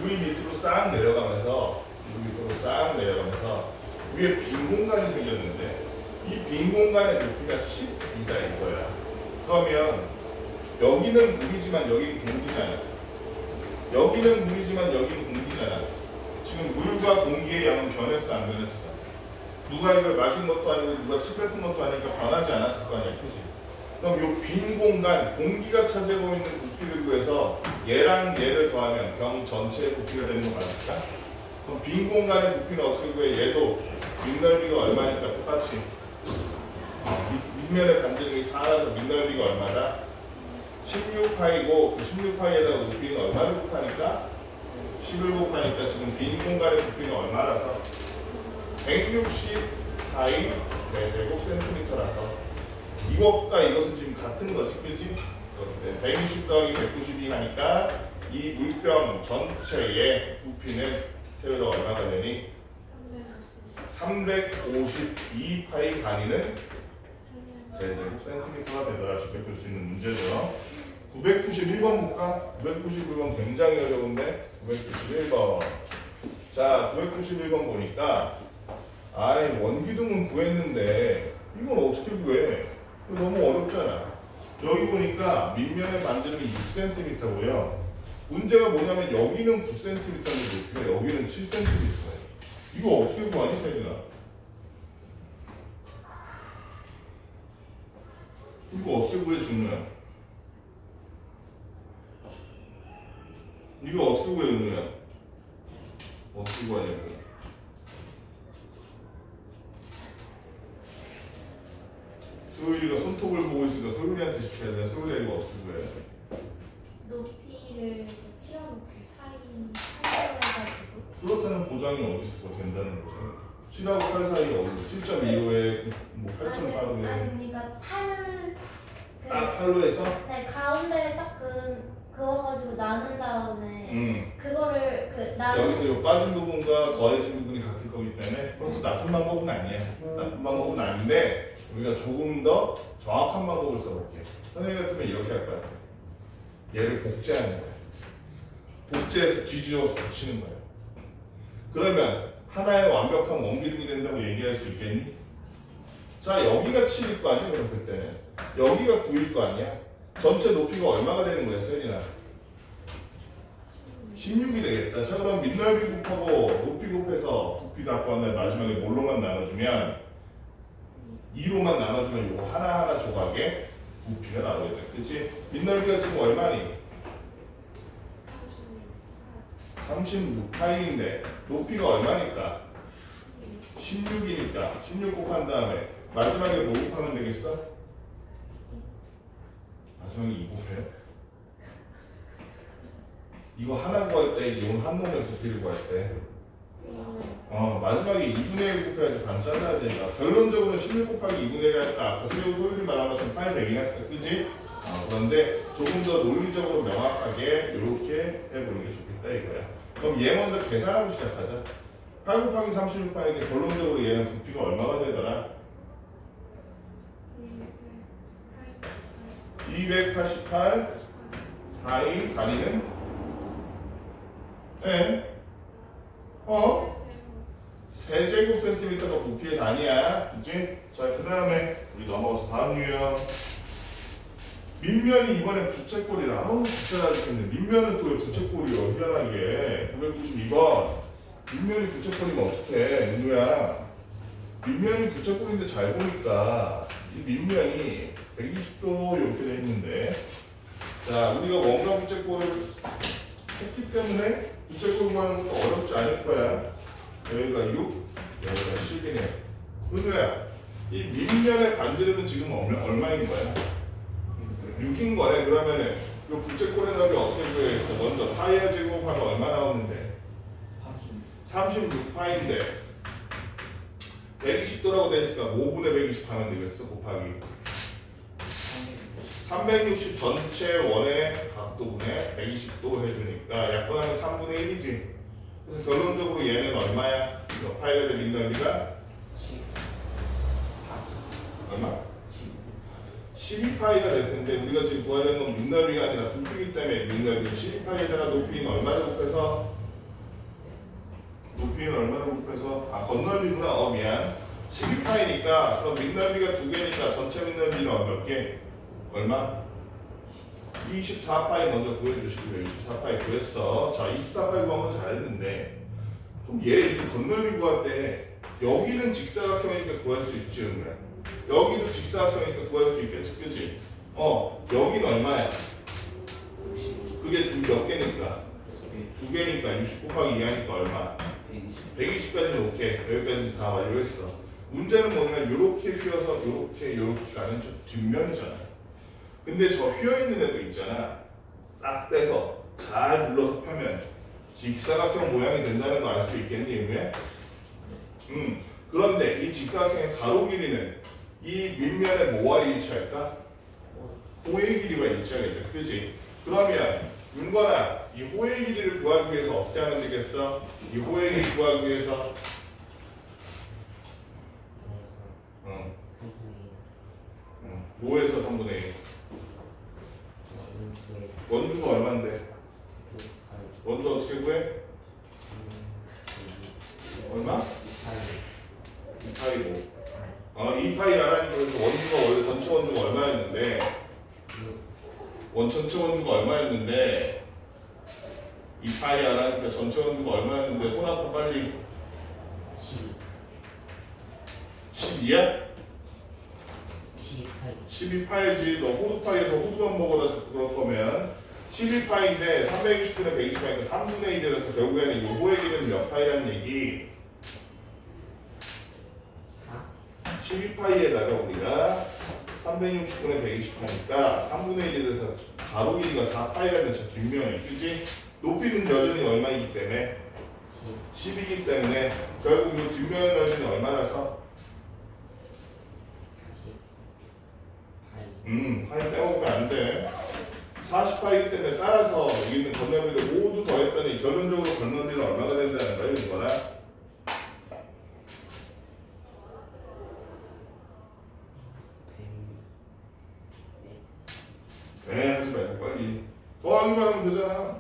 위 밑으로 싹 내려가면서 위에 빈 공간이 생겼는데 이 빈 공간의 높이가 10이다 이거야. 그러면 여기는 물이지만 여기는 공기잖아. 여기는 물이지만 여기는 공기잖아. 지금 물과 공기의 양은 변했어 안 변했어? 누가 이걸 마신 것도 아니고 누가 침 뱉은 것도 아니니까 변하지 않았을 거 아니야, 그지? 그럼 이 빈 공간, 공기가 차지하고 있는 부피를 구해서 얘랑 얘를 더하면 병 전체의 부피가 되는 거 맞을까? 그럼 빈 공간의 부피는 어떻게 구해? 얘도 밑넓이가 얼마니까 똑같이 밑면의 반지름이 4라서 밑넓이가 얼마다? 16파이고 그 16파이에다가 부피는 얼마를 곱하니까? 10을 곱하니까 지금 빈 공간의 부피는 얼마라서? 160파이 세제곱 센티미터라서 이것과 이것은 지금 같은 거지, 그지? 160 더하기 192 하니까 이 물병 전체의 부피는 세우가 얼마가 되니? 352파이 단위는 세제곱 센티미터가 되더라. 쉽게 풀 수 있는 문제죠. 991번 볼까? 991번 굉장히 어려운데 991번. 자, 991번 보니까 원기둥은 구했는데 이건 어떻게 구해? 이거 너무 어렵잖아. 여기 보니까 밑면의 반지름이 6cm고요. 문제가 뭐냐면 여기는 9cm인데 높이가 여기는 7cm예요. 이거 어떻게 구하니, 세진아? 이거 어떻게 구해주는? 이거 어떻게 구해주는? 어떻게 구하냐고. 소율이가 손톱을 보고 있으니까 소율이한테 시켜야 돼. 소율이 이거 어떻게 구해? 높이를 치워놓고 사이해가지고 그렇다는 보장이 어디 있어? 된다는 거죠. 7하고 8 사이가 어디? 7.25에 뭐 8.4에 아니 그러니까 딱 8로 해서? 네 가운데 딱 그거 가지고 나눈 다음에 그거를 여기서 요 빠진 부분과 더해진 부분이 같을 거기 때문에 그것도 나쁜 방법은 아니야. 나쁜 방법은 아닌데 우리가 조금 더 정확한 방법을 써볼게. 선생님 같으면 이렇게 할 거야. 얘를 복제하는 거야. 복제해서 뒤집어서 붙이는 거야. 그러면 하나의 완벽한 원기둥이 된다고 얘기할 수 있겠니? 자, 여기가 7일 거 아니야? 그럼 그때는 여기가 9일 거 아니야? 전체 높이가 얼마가 되는 거야, 세린아? 16이 되겠다. 자, 그럼 밑넓이 곱하고 높이 곱해서 부피 갖고 왔는데 마지막에 뭘로만 나눠주면 2로만 나눠주면 이거 하나하나 조각에 부피가 나오겠다. 그치? 밑넓이가 지금 얼마니? 36파이인데 높이가 얼마니까? 16이니까 16 곱한 다음에 마지막에 뭐 곱하면 되겠어? 마지막에 2 곱해요? 이거 하나 구할 때 이건 한 놈의 부피를 구할 때 마지막에 2분의 1 곱해야지 반 잘라야 되니까 결론적으로 16 곱하기 2분의 1 하니까 아까 소율이 말한 것처럼 8 되긴 했어. 그치? 그런데 조금 더 논리적으로 명확하게 이렇게 해보는 게 좋겠다 이거야. 그럼 얘 먼저 계산하고 시작하자. 8 곱하기 36파인데 결론적으로 얘는 부피가 얼마가 되더라? 288 파이 단위는? 네. 세제곱 센티미터가 부피의 단위야. 그치? 자, 그 다음에 우리 넘어가서 다음 유형. 밑면이 이번에 부채꼴이라. 부채라 죽겠네. 밑면은 또 왜 부채꼴이요? 희한하게. 992번. 밑면이 부채꼴이면 어떡해? 은우야. 밑면이 부채꼴인데 잘 보니까 이 밑면이 120도 이렇게 돼 있는데 자, 우리가 원가 부채꼴을 했기 때문에 부채꼴 구하는 것도 어렵지 않을 거야. 여기가 6, 여기가 10이네. 은우야, 이 밑면의 반지름은 지금 얼마인 거야? 6인 거네. 그러면은 이 부채꼴의 넓이 어떻게 구해야겠어? 먼저 파이를 제곱하면 얼마 나오는데? 36파인데 120도라고 돼 있으니까 5분의 120 하면 되겠어. 곱하기 360 전체 원의 각도분의 120도 해주니까 약분하면 3분의 1이지. 그래서 결론적으로 얘는 얼마야? 이거 파이가 될 밑넓이가 얼마? 12파이가 될 텐데 우리가 지금 구하려는 건 밑넓이가 아니라 높이기 때문에 밑넓이는 12파이에다가 높이는 얼마를 곱해서 건널비구나. 미안. 12파이니까 그럼 밑넓이가 2개니까 전체 밑넓이는 몇 개? 얼마? 24파이 먼저 구해주시고요. 24파이 구했어. 자, 24파이 구하면 잘했는데 그럼 얘 건널비 구할 때 여기는 직사각형이니까 구할 수 있지. 그러면 여기도 직사각형이니까 구할 수 있겠지. 그치? 여기는 얼마야? 그게 몇 개니까? 2개니까 60 곱하기 2하니까 얼마? 120까지는 오케이. 여기까지는 다 완료했어. 문제는 뭐냐면 요렇게 휘어서 요렇게 가는 저 뒷면이잖아. 근데 저 휘어있는 애도 있잖아. 딱 떼서 잘 눌러서 펴면 직사각형 모양이 된다는 거 알 수 있겠니? 유미야? 그런데 이 직사각형의 가로 길이는 이 밑면에 뭐와 일치할까? 호의 길이와 일치하겠죠. 그치? 그러면 윤건아, 이 호의 길이를 구하기 위해서 어떻게 하면 되겠어? 이 호의 길이 구하기 위해서 뭐에서 3분의 1? 원주가 얼만데? 원주 어떻게 구해? 얼마? 2파이고 2파이 R하니까 원주가 원래 전체 원주가 얼마였는데 전체 원주가 얼마였는데 2파이 R하니까 전체 원주가 얼마였는데 손 아파 빨리 12야? 12파이지. 너 호두파이에서 호두만 먹어라 자꾸 그럴 거면 12파이인데 360분의 120파이니까 3분의 1이라서 결국에는 이 호의 길이는 몇 파이라는 얘기? 12파이에다가 우리가 360분의 120파이니까 3분의 1이 돼서 가로 길이가 4파이라는 저 뒷면이 그치? 높이는 여전히 얼마이기 때문에 10이기 때문에 결국 이 뒷면의 넓이는 얼마라서? 파이 빼먹으면 안 돼. 40파이기 때문에 따라서 여기 있는 건너비를 모두 더했더니 결론적으로 건너비는 얼마가 된다는 거예요, 이거나? 네, 하지 말고 빨리. 더하기만 하면 되잖아.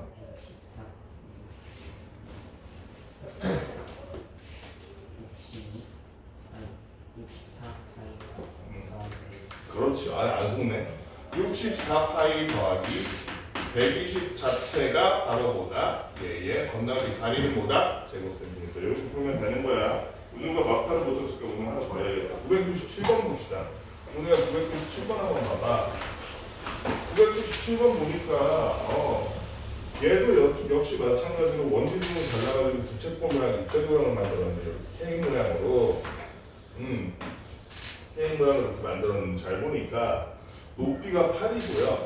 그렇지. 안 속네. 64파이 더하기 120 자체가 바로 뭐다? 건너기 다리는 뭐다? 제곱센티미터. 여기서 풀면 되는 거야. 오늘과 막타를 못 쳤으니까 오늘 하나 더 해야겠다. 997번 봅시다. 오늘가 997번 한번 봐봐. 997번 보니까 얘도 역시 마찬가지로 원지등을 잘라가지고 부채꼴이랑 입체 모양을 만들었는데 케이크 모양으로 케이크 모양으로 이렇게 만들었는데 잘 보니까 높이가 8이고요.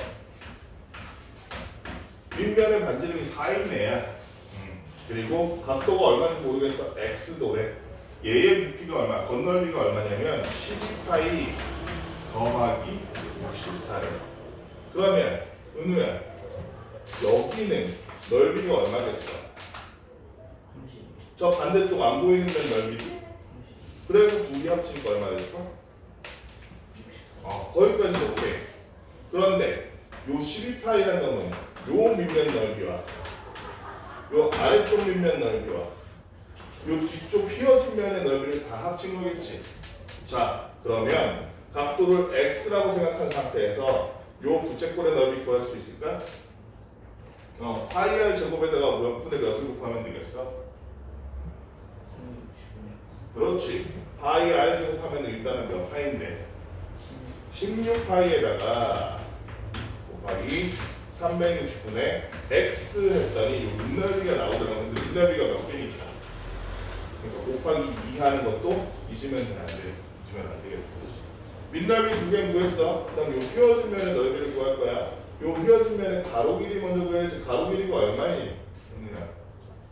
윗면의 반지름이 4인 애야. 그리고 각도가 얼마인지 모르겠어. X도래. 얘의 부피가 얼마? 건널비가 얼마냐면 12파이 더하기 64래. 그러면 은우야 여기는 넓이가 얼마겠어? 저 반대쪽 안 보이는 데는 넓이지? 그래서 둘이 합치니까 얼마 됐어? 거기까지 오케이. 그런데 요 12파이라는 건 요 밑면 넓이와 요 아래쪽 밑면 넓이와 요 뒤쪽 휘어진 면의 넓이를 다 합친 거겠지. 자, 그러면 각도를 x라고 생각한 상태에서 요 부채꼴의 넓이 구할 수 있을까? 파이 r 제곱에다가 몇 분의 몇을 곱하면 되겠어? 그렇지. 파이 r 제곱하면 일단은 몇 파이인데? 16파이에다가 곱하기 360분의 x 했더니 요 밑넓이가 나오더라고. 근데 밑넓이가 몇 개니까? 그러니까 곱하기 2 하는 것도 잊으면 안 돼. 잊으면 안 되겠다. 밑넓이 2개 구했어. 그 다음 요 휘어진 면의 넓이를 구할 거야. 요 휘어진 면의 가로 길이 먼저 구해야지. 가로 길이가 얼마니?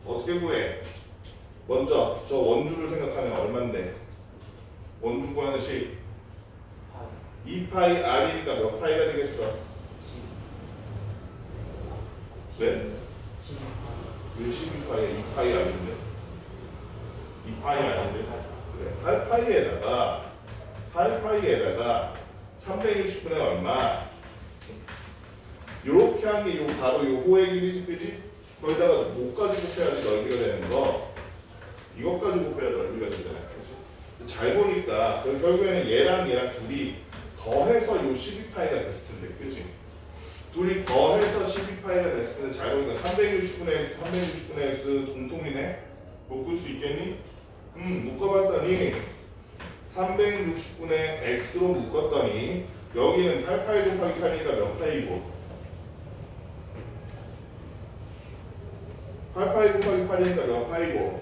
어떻게 구해? 먼저 저 원주를 생각하면 얼만데? 원주 구하는 식 2파이 r이니까 몇 파이가 되겠어? 네? 왜 12파이야? 2파이 아닌데? 2파이 아닌데? 그래. 8파이에다가 360분의 얼마? 요렇게 한 게 요 가로 요 호의 길이지, 그지? 거기다가 뭐까지 곱해야지 넓이가 되는 거? 이것까지 곱해야 넓이가 되잖아, 그지? 잘 보니까 결국에는 얘랑 둘이 더해서 요 12파이가 됐을 텐데, 그지? 둘이 더해서 12파이가 됐을 텐데 잘 보니까 360분의 x, 360분의 x 동통이네? 묶을 수 있겠니? 묶어봤더니 360분의 x로 묶었더니 여기는 8파이 곱하기 8이니까 몇 파이고? 8파이 곱하기 8이니까 몇 파이고?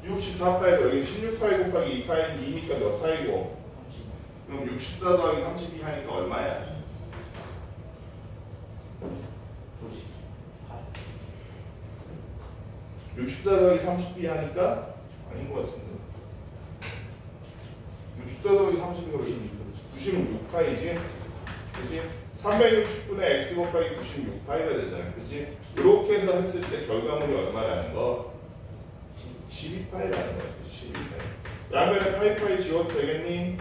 64파이고 여기 16파이 곱하기 2파이니까 몇 파이고? 그럼 64 더하기 32 하니까 얼마야? 64 더하기 32 하니까 아닌 것 같습니다. 64 더하기 32가 96파이지? 그치? 360분의 x 곱하기 96파이가 되잖아. 그치? 이렇게 해서 했을 때 결과물이 얼마라는 거? 12파이라는 거야. 12파이. 양변에 파이파이 지워도 되겠니?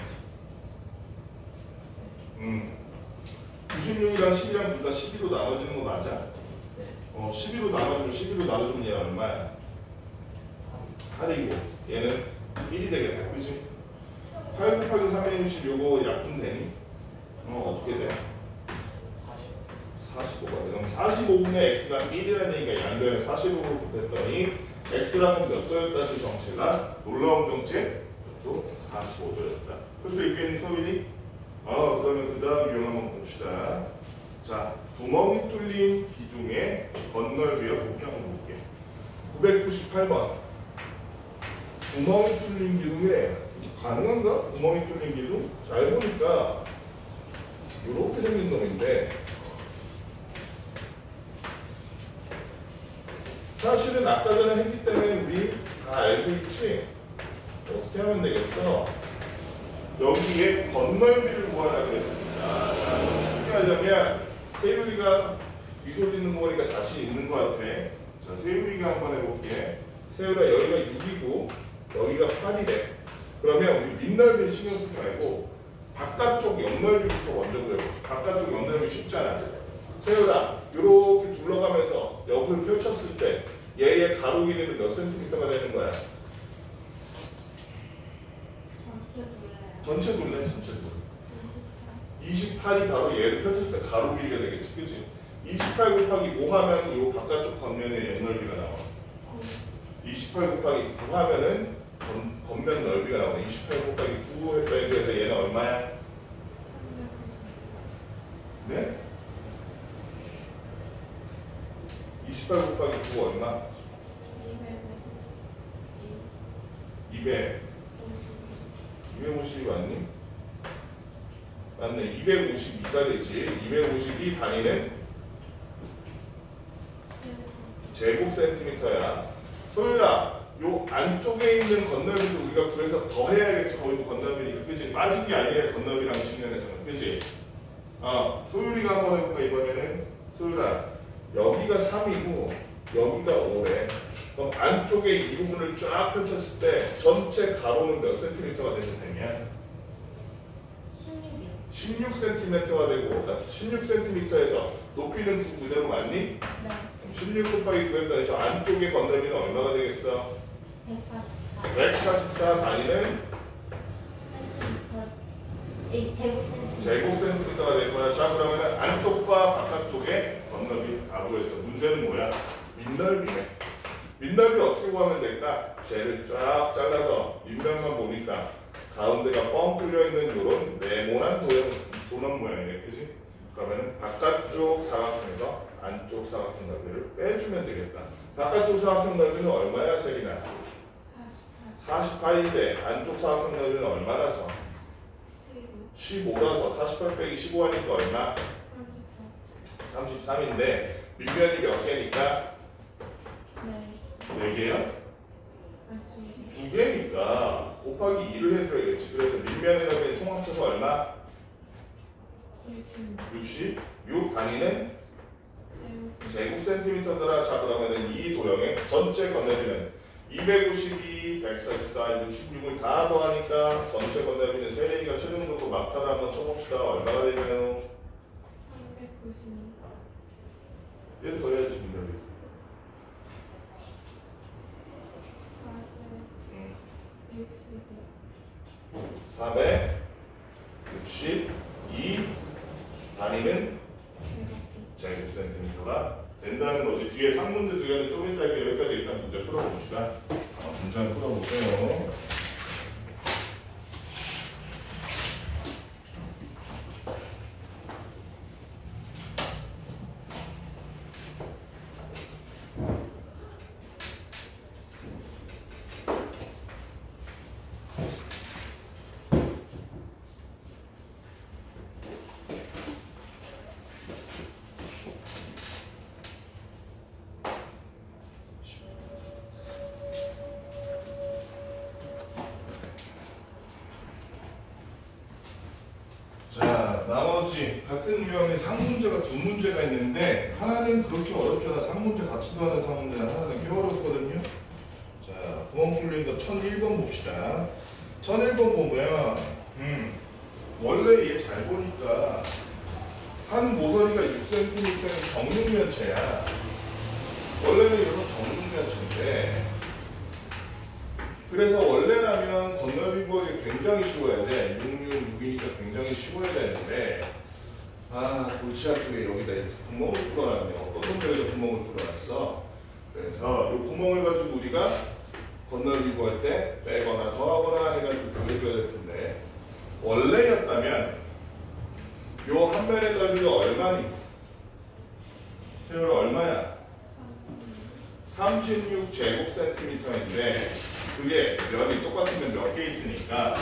96이랑 12랑 둘 다 12로 나눠지는 거 맞아? 12로 나눠주면 얘는 얼마야? 8이고 얘는 1이 되겠다. 그치? 8 곱하기 360 요거 약분되니? 어떻게 돼? 45가 돼. 그럼 45분의 x가 1이라는 얘기가 양변에 45로 곱했더니 x랑은 몇 도였다지 정체가? 놀라운 정체? 또 45도였다. 풀 수 있겠니 소민이? 그러면 그 다음 유형 한번 봅시다. 자, 구멍이 뚫린 기둥의 건널비와 곱게 한번 볼게. 998번. 구멍이 뚫린 기둥이래. 가능한가? 구멍이 뚫린 기둥? 잘 보니까 이렇게 생긴 놈인데 사실은 아까 전에 했기 때문에 우리 다 알고 있지? 어떻게 하면 되겠어? 여기에 건널비를 구하라고 했습니다. 쉽게 하려면 세율이가 미소 짓는 거 보니까 자신 있는 것 같아. 자, 세율이가 한번 해볼게. 세율아 여기가 6이고 여기가 8이래. 그러면 우리 밑넓이를 신경 쓰지 말고 바깥쪽 옆넓이부터 먼저 그려보자. 바깥쪽 옆넓이 쉽잖아. 세율아 이렇게 둘러가면서 옆을 펼쳤을 때 얘의 가로 길이는 몇 센티미터가 되는 거야? 전체 돌래. 28이 바로 얘를 펼쳤을 때 가로 길이가 되겠지, 그치? 28 곱하기 5 하면 이 바깥쪽 겉면의 옆넓이가 나와. 28 곱하기 9 하면은 겉면 넓이가 나와. 28 곱하기 9 했더니 그래서 얘는 얼마야? 네? 28 곱하기 9 얼마? 250이 맞니? 맞네. 252가 되지. 252 단위는 제곱 센티미터야. 소율아, 요 안쪽에 있는 건널비도 우리가 구해서 더 해야겠지. 거기도 건널비니까, 그치? 빠진 게 아니라 건널비랑 측면에서는, 그치? 소율이가 한번 해볼까 이번에는? 소율아, 여기가 3이고 여기가 5래. 그럼 안쪽에 이 부분을 쫙 펼쳤을 때 전체 가로는 몇 센티미터가 되는 셈이야? 16cm가 되고 16cm에서 높이는 9 그대로 맞니? 네. 16 곱하기 9 했더니 저 안쪽의 건널비는 얼마가 되겠어? 144. 144 단위는 제곱 센티미터가 될 거야. 자, 그러면 안쪽과 바깥쪽의 건널비 다 구했어. 문제는 뭐야? 밑넓이네. 밑넓이 어떻게 구하면 될까? 쟤를 쫙 잘라서 밑면만 보니까 가운데가 뻥 뚫려 있는 이런 네모난 도넛 모양이네, 그지? 그러면 바깥쪽 사각형에서 안쪽 사각형 넓이를 빼주면 되겠다. 바깥쪽 사각형 넓이는 얼마야, 세리나? 48인데 안쪽 사각형 넓이는 얼마라서? 15라서 48 빼기 15 하니까 얼마? 33인데 밑면이 몇 개니까? 네 개요? 2개니까 곱하기 2를 해줘야겠지. 그래서 밑면의 넓이는 총 합쳐서 얼마? 66 단위는 제곱 센티미터더라. 자, 그러면은 이 도형의 전체 건널비는 252, 144, 66을 다 더하니까 전체 건널비는 세린이가 최종적으로 막타를 한번 쳐봅시다. 얼마가 되나요? 390. 얘도 더해야지 민널비. 462 단위는 제곱센티미터가 된다는 거지. 뒤에 3문제 두 개는 좀 이따 여기까지 일단 문제 풀어봅시다. 문제 풀어보세요. 자, 나머지 같은 유형의 상문제가 두 문제가 있는데 하나는 그렇게 어렵지 않아. 3문제 같이 더하는 상문제 하나는 꽤 어렵거든요. 자, 구멍 뚫린 거 1001번 봅시다. 1001번 보면 원래 얘 잘 보니까 한 모서리가 6cm는 정육면체야. 원래는 이런 정육면체인데 그래서 원래라면 건널비 구하기 굉장히 쉬워야 돼. 6이니까 굉장히 쉬워야 되는데 골치 아프게 여기다 이렇게 구멍을 뚫어놨네. 어떤 놈들에도 구멍을 뚫어놨어. 그래서 이 구멍을 가지고 우리가 건널비 구할 때 빼거나 더하거나 해가지고 구해줘야 될 텐데 원래였다면 요 한 면의 넓이가 얼마니? 세율이 얼마야? 36제곱센티미터인데 그게 면이 똑같은 면 몇 개 있으니까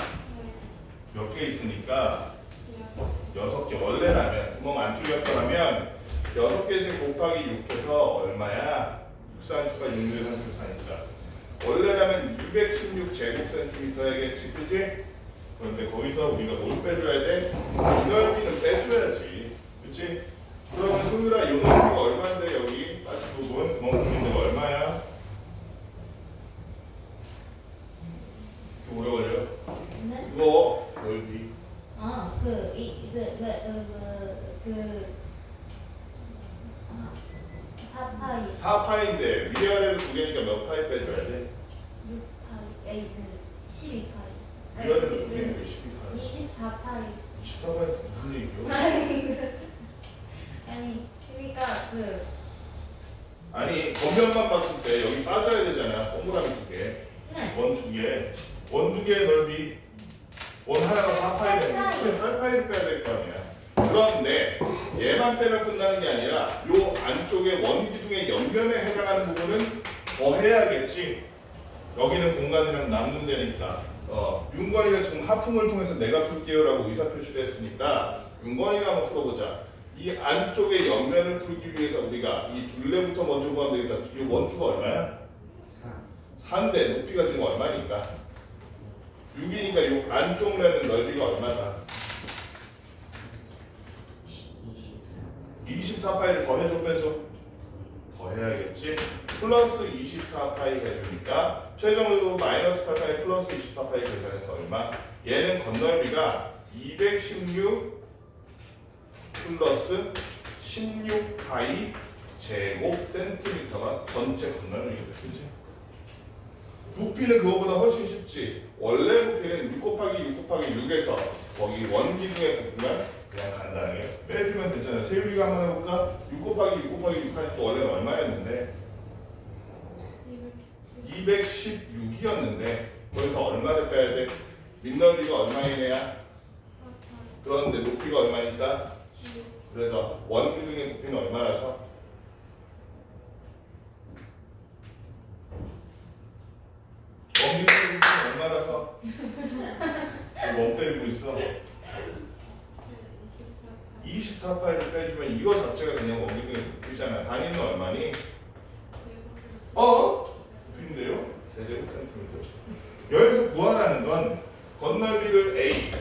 6개. 원래라면 구멍 안 뚫렸더라면 6개에서 곱하기 6해서 얼마야? 6cm가 6cm니까 원래라면 216제곱센티미터야겠지, 그치? 그런데 거기서 우리가 뭘 빼줘야 돼? 이 넓이는 빼줘야지, 그치? 그러면 소율아, 이 넓이가 얼마인데 여기 빠진 부분 구멍 뚫린 데가 얼마야? 오래 걸려? 네? 이거 넓이 아, 4파이. 4파인데 위아래로 두 개니까 몇 파이 빼줘야 돼? 6파이. 12파이. 위아래로 두 개니까 12파이. 24파이. 24파이 무슨 얘기요? 아니, 그러니까 아니 겉면만 봤을 때 여기 빠져야 되잖아. 동그라미 두 개. 네. 원 두 개의 넓이. 원 하나가 4파이 되면 8파이를 빼야 될 거 아니야. 그런데 얘만 빼면 끝나는 게 아니라 요 안쪽에 원 기둥의 옆면에 해당하는 부분은 더 해야겠지. 여기는 공간이랑 남는 데니까. 윤건이가 지금 하품을 통해서 내가 풀게요라고 의사표시를 했으니까 윤건이가 한번 풀어보자. 이 안쪽의 옆면을 풀기 위해서 우리가 이 둘레부터 먼저 구하면 되겠다. 이 원투가 얼마야? 4인데 높이가 지금 얼마니까? 6이니까 이 안쪽 면은 넓이가 얼마다? 24파이를 더해줘 빼줘? 더해야겠지? 플러스 24파이 해주니까 최종적으로 마이너스 8파이 플러스 24파이 계산해서 얼마? 얘는 건널비가 216 플러스 16파이 제곱 센티미터가 전체 건널비거든, 그치? 부피는 그거보다 훨씬 쉽지. 원래 부피는 6 곱하기 6 곱하기 6에서 거기 원기둥에 부피만 그냥 간단하게 빼주면 되잖아요. 세율이가 한번 해볼까? 6 곱하기 6 곱하기 6 하니까 원래는 얼마였는데? 216이었는데 거기서 얼마를 빼야 돼? 밑넓이가 얼마이네야? 그런데 높이가 얼마니까? 그래서 원기둥의 부피는 얼마라서? 원기둥의 부피는 얼마라서? 멍 때리고 있어. 24파이를 빼주면 이거 자체가 그냥 원기둥의 부피잖아. 단위는 얼마니? 부피인데요? 세제곱센티미터. 여기서 구하라는 건 건널비를 A,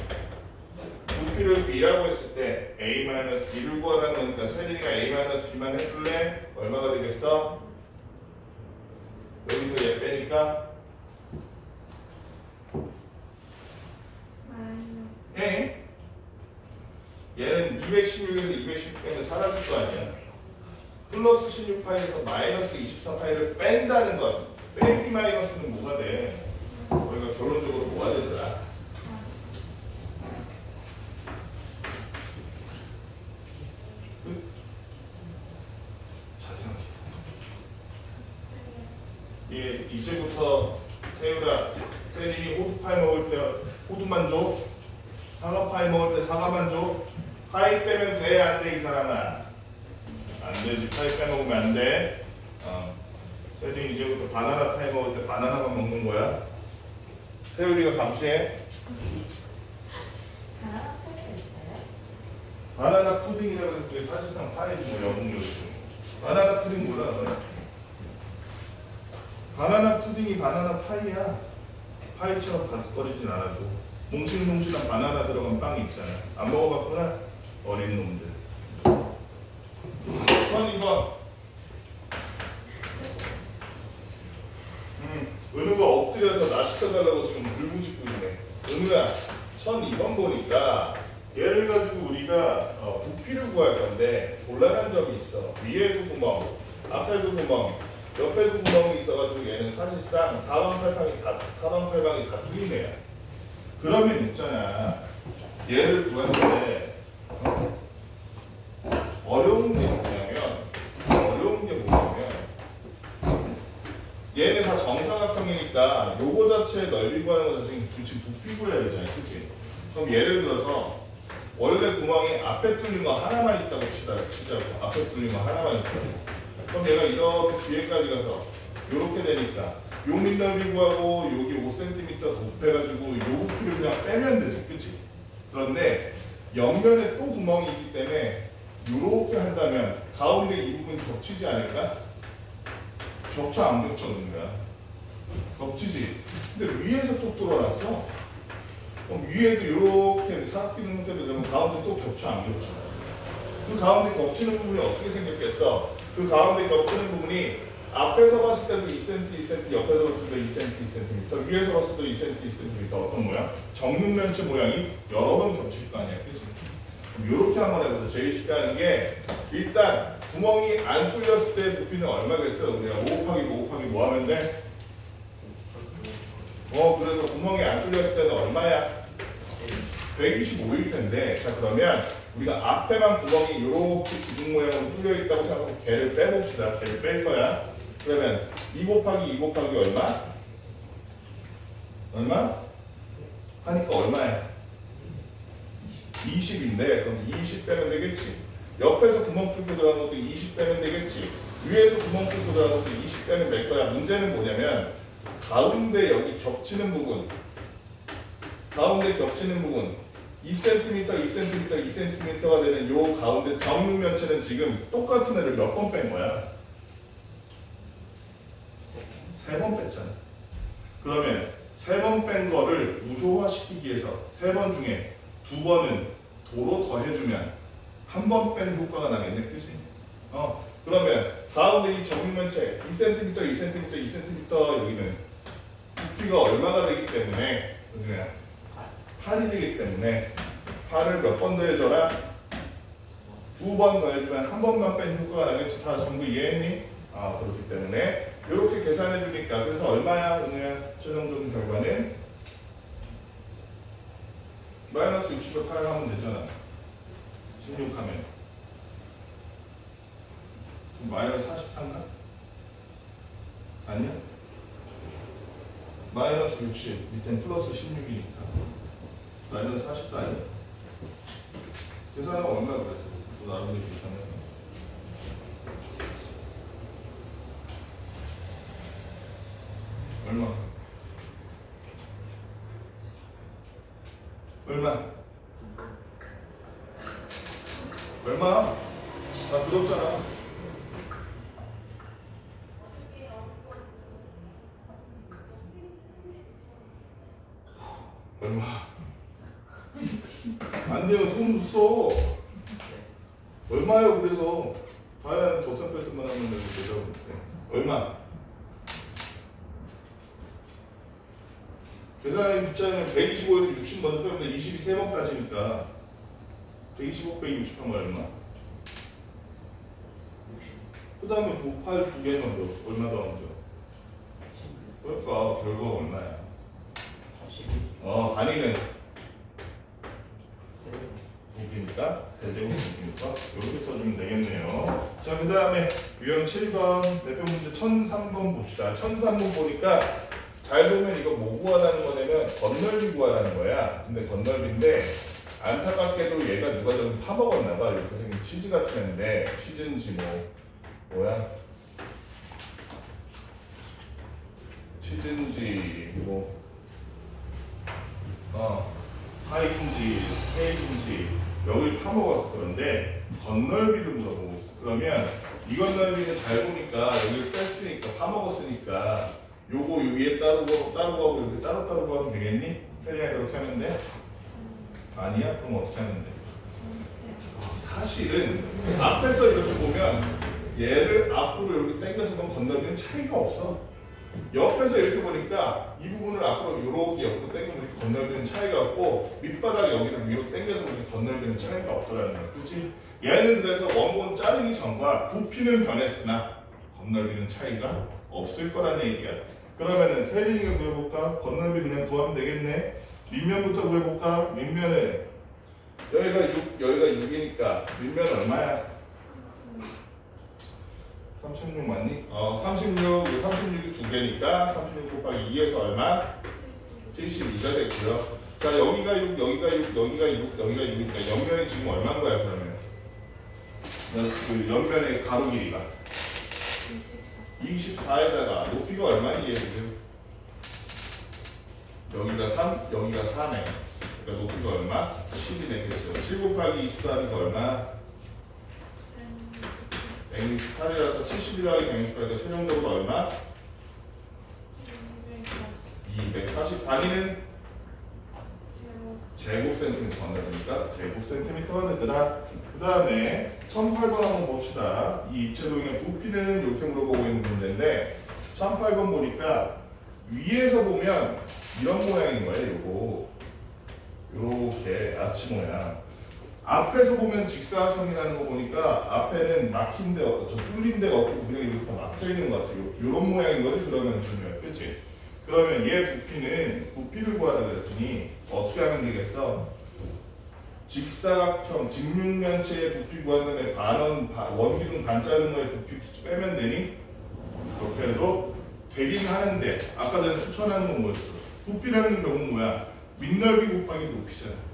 부피를 B라고 했을 때 A-B를 구하라는 거니까 세린이가 A-B만 해줄래? 얼마가 되겠어? 여기서 얘 빼니까 됩니까? 예? 얘는 216에서 216 빼면 사라질 거 아니야. 플러스 16파이에서 마이너스 23파이를 뺀다는 것. 빼기 마이너스는 뭐가 돼? 우리가 결론적으로 뭐가 되더라? 잘 생각해. 이제부터 세율아, 세린이 호두파이 먹을 때 호두만 줘? 사과파이 먹을 때 사과만 줘? 파이 빼면 돼? 안 돼? 이 사람아? 안 되지. 파이 빼먹으면 안 돼. 세린이 이제부터 바나나 파이 먹을 때 바나나만 먹는 거야. 세율이가 감시해. 바나나 푸딩이라고 해서 그게 사실상 파이지 뭐 영웅이었지. 바나나 푸딩 몰라 너네? 바나나 푸딩이 바나나 파이야. 파이처럼 바스거리진 않아도 몽실몽실한 바나나 들어간 빵이 있잖아. 안 먹어봤구나? 어린 놈들. 12번. 은우가 엎드려서 나 시켜달라고 지금 불부짓고 있네. 은우야, 1002번 보니까 얘를 가지고 우리가 부피를 구할 건데 곤란한 점이 있어. 위에도 구멍, 앞에도 구멍, 옆에도 구멍이 있어가지고 얘는 사실상 사방팔방이 다 뚫린 애야. 그러면 있잖아. 얘를 구하는데 어려운 게 뭐냐면 얘는 다 정사각형이니까 요거 자체의 넓이 구하는 거 자체는 지금 부피 구해야 되잖아. 그치? 그럼 예를 들어서 원래 구멍이 앞에 뚫린 거 하나만 있다고 치자고. 앞에 뚫린 거 하나만 있다고. 그럼 얘가 이렇게 뒤에까지 가서 요렇게 되니까 요 밑넓이 구하고 여기 5cm 더 곱해가지고 요 부피를 그냥 빼면 되지. 그치? 그런데 옆면에 또 구멍이 있기 때문에 요렇게 한다면 가운데 이 부분 겹치지 않을까? 겹쳐 안 겹쳐 는거야? 겹치지. 근데 위에서 또 뚫어놨어. 그럼 위에도 이렇게 사각기둥 형태로 되면 가운데 또 겹쳐 안 겹쳐? 그 가운데 겹치는 부분이 어떻게 생겼겠어? 그 가운데 겹치는 부분이 앞에서 봤을 때도 2cm, 2cm, 옆에서 봤을 때도 2cm, 2cm, 위에서 봤을 때도 2cm, 2cm 어떤 모양? 정육면체 모양이 여러 번 겹칠 거 아니야, 그치? 이렇게 한번 해보자. 제일 쉽게 하는 게 일단 구멍이 안 뚫렸을 때 부피는 얼마겠어? 우리가 5 곱하기 뭐 하면 돼? 그래서 구멍이 안 뚫렸을 때는 얼마야? 125일 텐데, 자 그러면 우리가 앞에만 구멍이 이렇게 기둥 모양으로 뚫려 있다고 생각하고 걔를 빼봅시다. 걔를 뺄 거야. 그러면 2 곱하기 얼마? 얼마? 하니까 얼마야? 20인데 그럼 20 빼면 되겠지. 옆에서 구멍 뚫고 들어가는 것도 20 빼면 되겠지. 위에서 구멍 뚫고 들어가는 것도 20 빼면 될 거야. 문제는 뭐냐면 가운데 여기 겹치는 부분, 가운데 겹치는 부분 2cm, 2cm, 2cm가 되는 요 가운데 정육면체는 지금 똑같은 애를 몇 번 뺀 거야? 3번 뺐잖아. 그러면 3번 뺀 거를 우조화시키기 위해서 3번 중에 2번은 도로 더해주면 1번 뺀 효과가 나겠네, 그치? 그러면 가운데 이 정육면체 2cm, 2cm, 2cm 여기는 부피가 얼마가 되기 때문에 8이 되기 때문에 8을 몇 번 더해줘라? 2번 더해주면 1번만 뺀 효과가 나겠지. 다 전부 이해했니? 그렇기 때문에 이렇게 계산해 주니까 그래서 얼마야? 오늘 최종적인 결과는 마이너스 60을 8 하면 되잖아. 16 하면 마이너스 43인가? 아니야? 마이너스 60 밑엔 플러스 16이니까 마이너스 44야. 계산하면 얼마 그랬어? 또 나름대로 계산해. 얼마? 얼마? 나 들었잖아. 얼마? 안 되면 손 써. 얼마요? 그래서 다이아는 덧셈 뺄때만 하면 되고 대답을 해. 얼마? 계산하기 귀찮으면 125에서 60 먼저 빼면 돼. 20이 3번 따지니까 125 빼기 60 하면 얼마? 60. 그 다음에 곱할 2개 먼저 얼마 더 먼저? 16. 그러니까 결과가 얼마야? 81. 단위는 세븐. 부피니까 세제곱부피니까 이렇게 써주면 되겠네요. 자, 그 다음에 유형 7번 대표 문제 1003번 봅시다. 1003번 보니까 잘 보면 이거 뭐 구하라는 거냐면 건널비 구하라는 거야. 근데 건널비인데 안타깝게도 얘가 누가 좀 파먹었나 봐. 이렇게 생긴 치즈 같은 애인데 치즈인지 뭐야? 치즈인지 파이인지 케이크인지 여기 파먹었어. 그런데 건널비를 물어보고 있어. 그러면 이 건널비는 잘 보니까 여기를 뺐으니까 파먹었으니까 요거 위에 따로 가고 이렇게 따로 가면 되겠니? 세리야 그렇게 하면 돼? 아니야? 그럼 어떻게 하면 돼? 사실은 앞에서 이렇게 보면 얘를 앞으로 이렇게 당겨서 보면 건너비는 차이가 없어. 옆에서 이렇게 보니까 이 부분을 앞으로 이렇게 옆으로 당기면 건너비는 차이가 없고 밑바닥 여기를 위로 당겨서 보니까 건너비는 차이가 없더라는 거야. 그렇지? 얘는 그래서 원본 자르기 전과 부피는 변했으나 건널비는 차이가 없을 거라는 얘기야. 그러면은 세린이가 구해볼까? 건널비 그냥 구하면 되겠네. 밑면부터 구해볼까? 밑면은 여기가 6이니까 밑면은 얼마야? 36 맞니? 36이 2개니까 36 곱하기 2에서 얼마? 72가 됐고요. 자, 여기가 6, 여기가 6, 여기가 6, 여기가 6이니까 옆면이 지금 얼마인 거야 그러면? 그 옆면의 가로 길이가 24에다가 높이가 얼마니 얘 지금? 여기가 3, 여기가 4네. 그러니까 높이가 얼마? 10이네. 그렇죠. 7 곱하기 24니까 얼마? 168이라서 70 더하기 168이니까 최종적으로 얼마? 240. 단위는 제곱센티미터가 되니까 제곱센티미터가 되더라. 그 다음에 1008번 한번 봅시다. 이 입체동의 부피는 이렇게 물어보고 있는 문제인데 1008번 보니까 위에서 보면 이런 모양인 거예요. 요렇게 아치 모양. 앞에서 보면 직사각형이라는 거 보니까 앞에는 막힌 데, 뚫린 데가 없고 그냥 이렇게 다 막혀 있는 것 같아요. 이런 모양인 거지. 그러면 중요해. 그치? 그러면 얘 부피를 구하라 그랬으니 어떻게 하면 되겠어? 직사각형, 직육면체의 부피 구하는 다음에 원기둥 반 자른 거에 부피 빼면 되니? 이렇게 해도 되긴 하는데 아까 전에 추천하는 건 뭐였어? 부피라는 경우는 뭐야? 밑넓이 곱하기 높이잖아.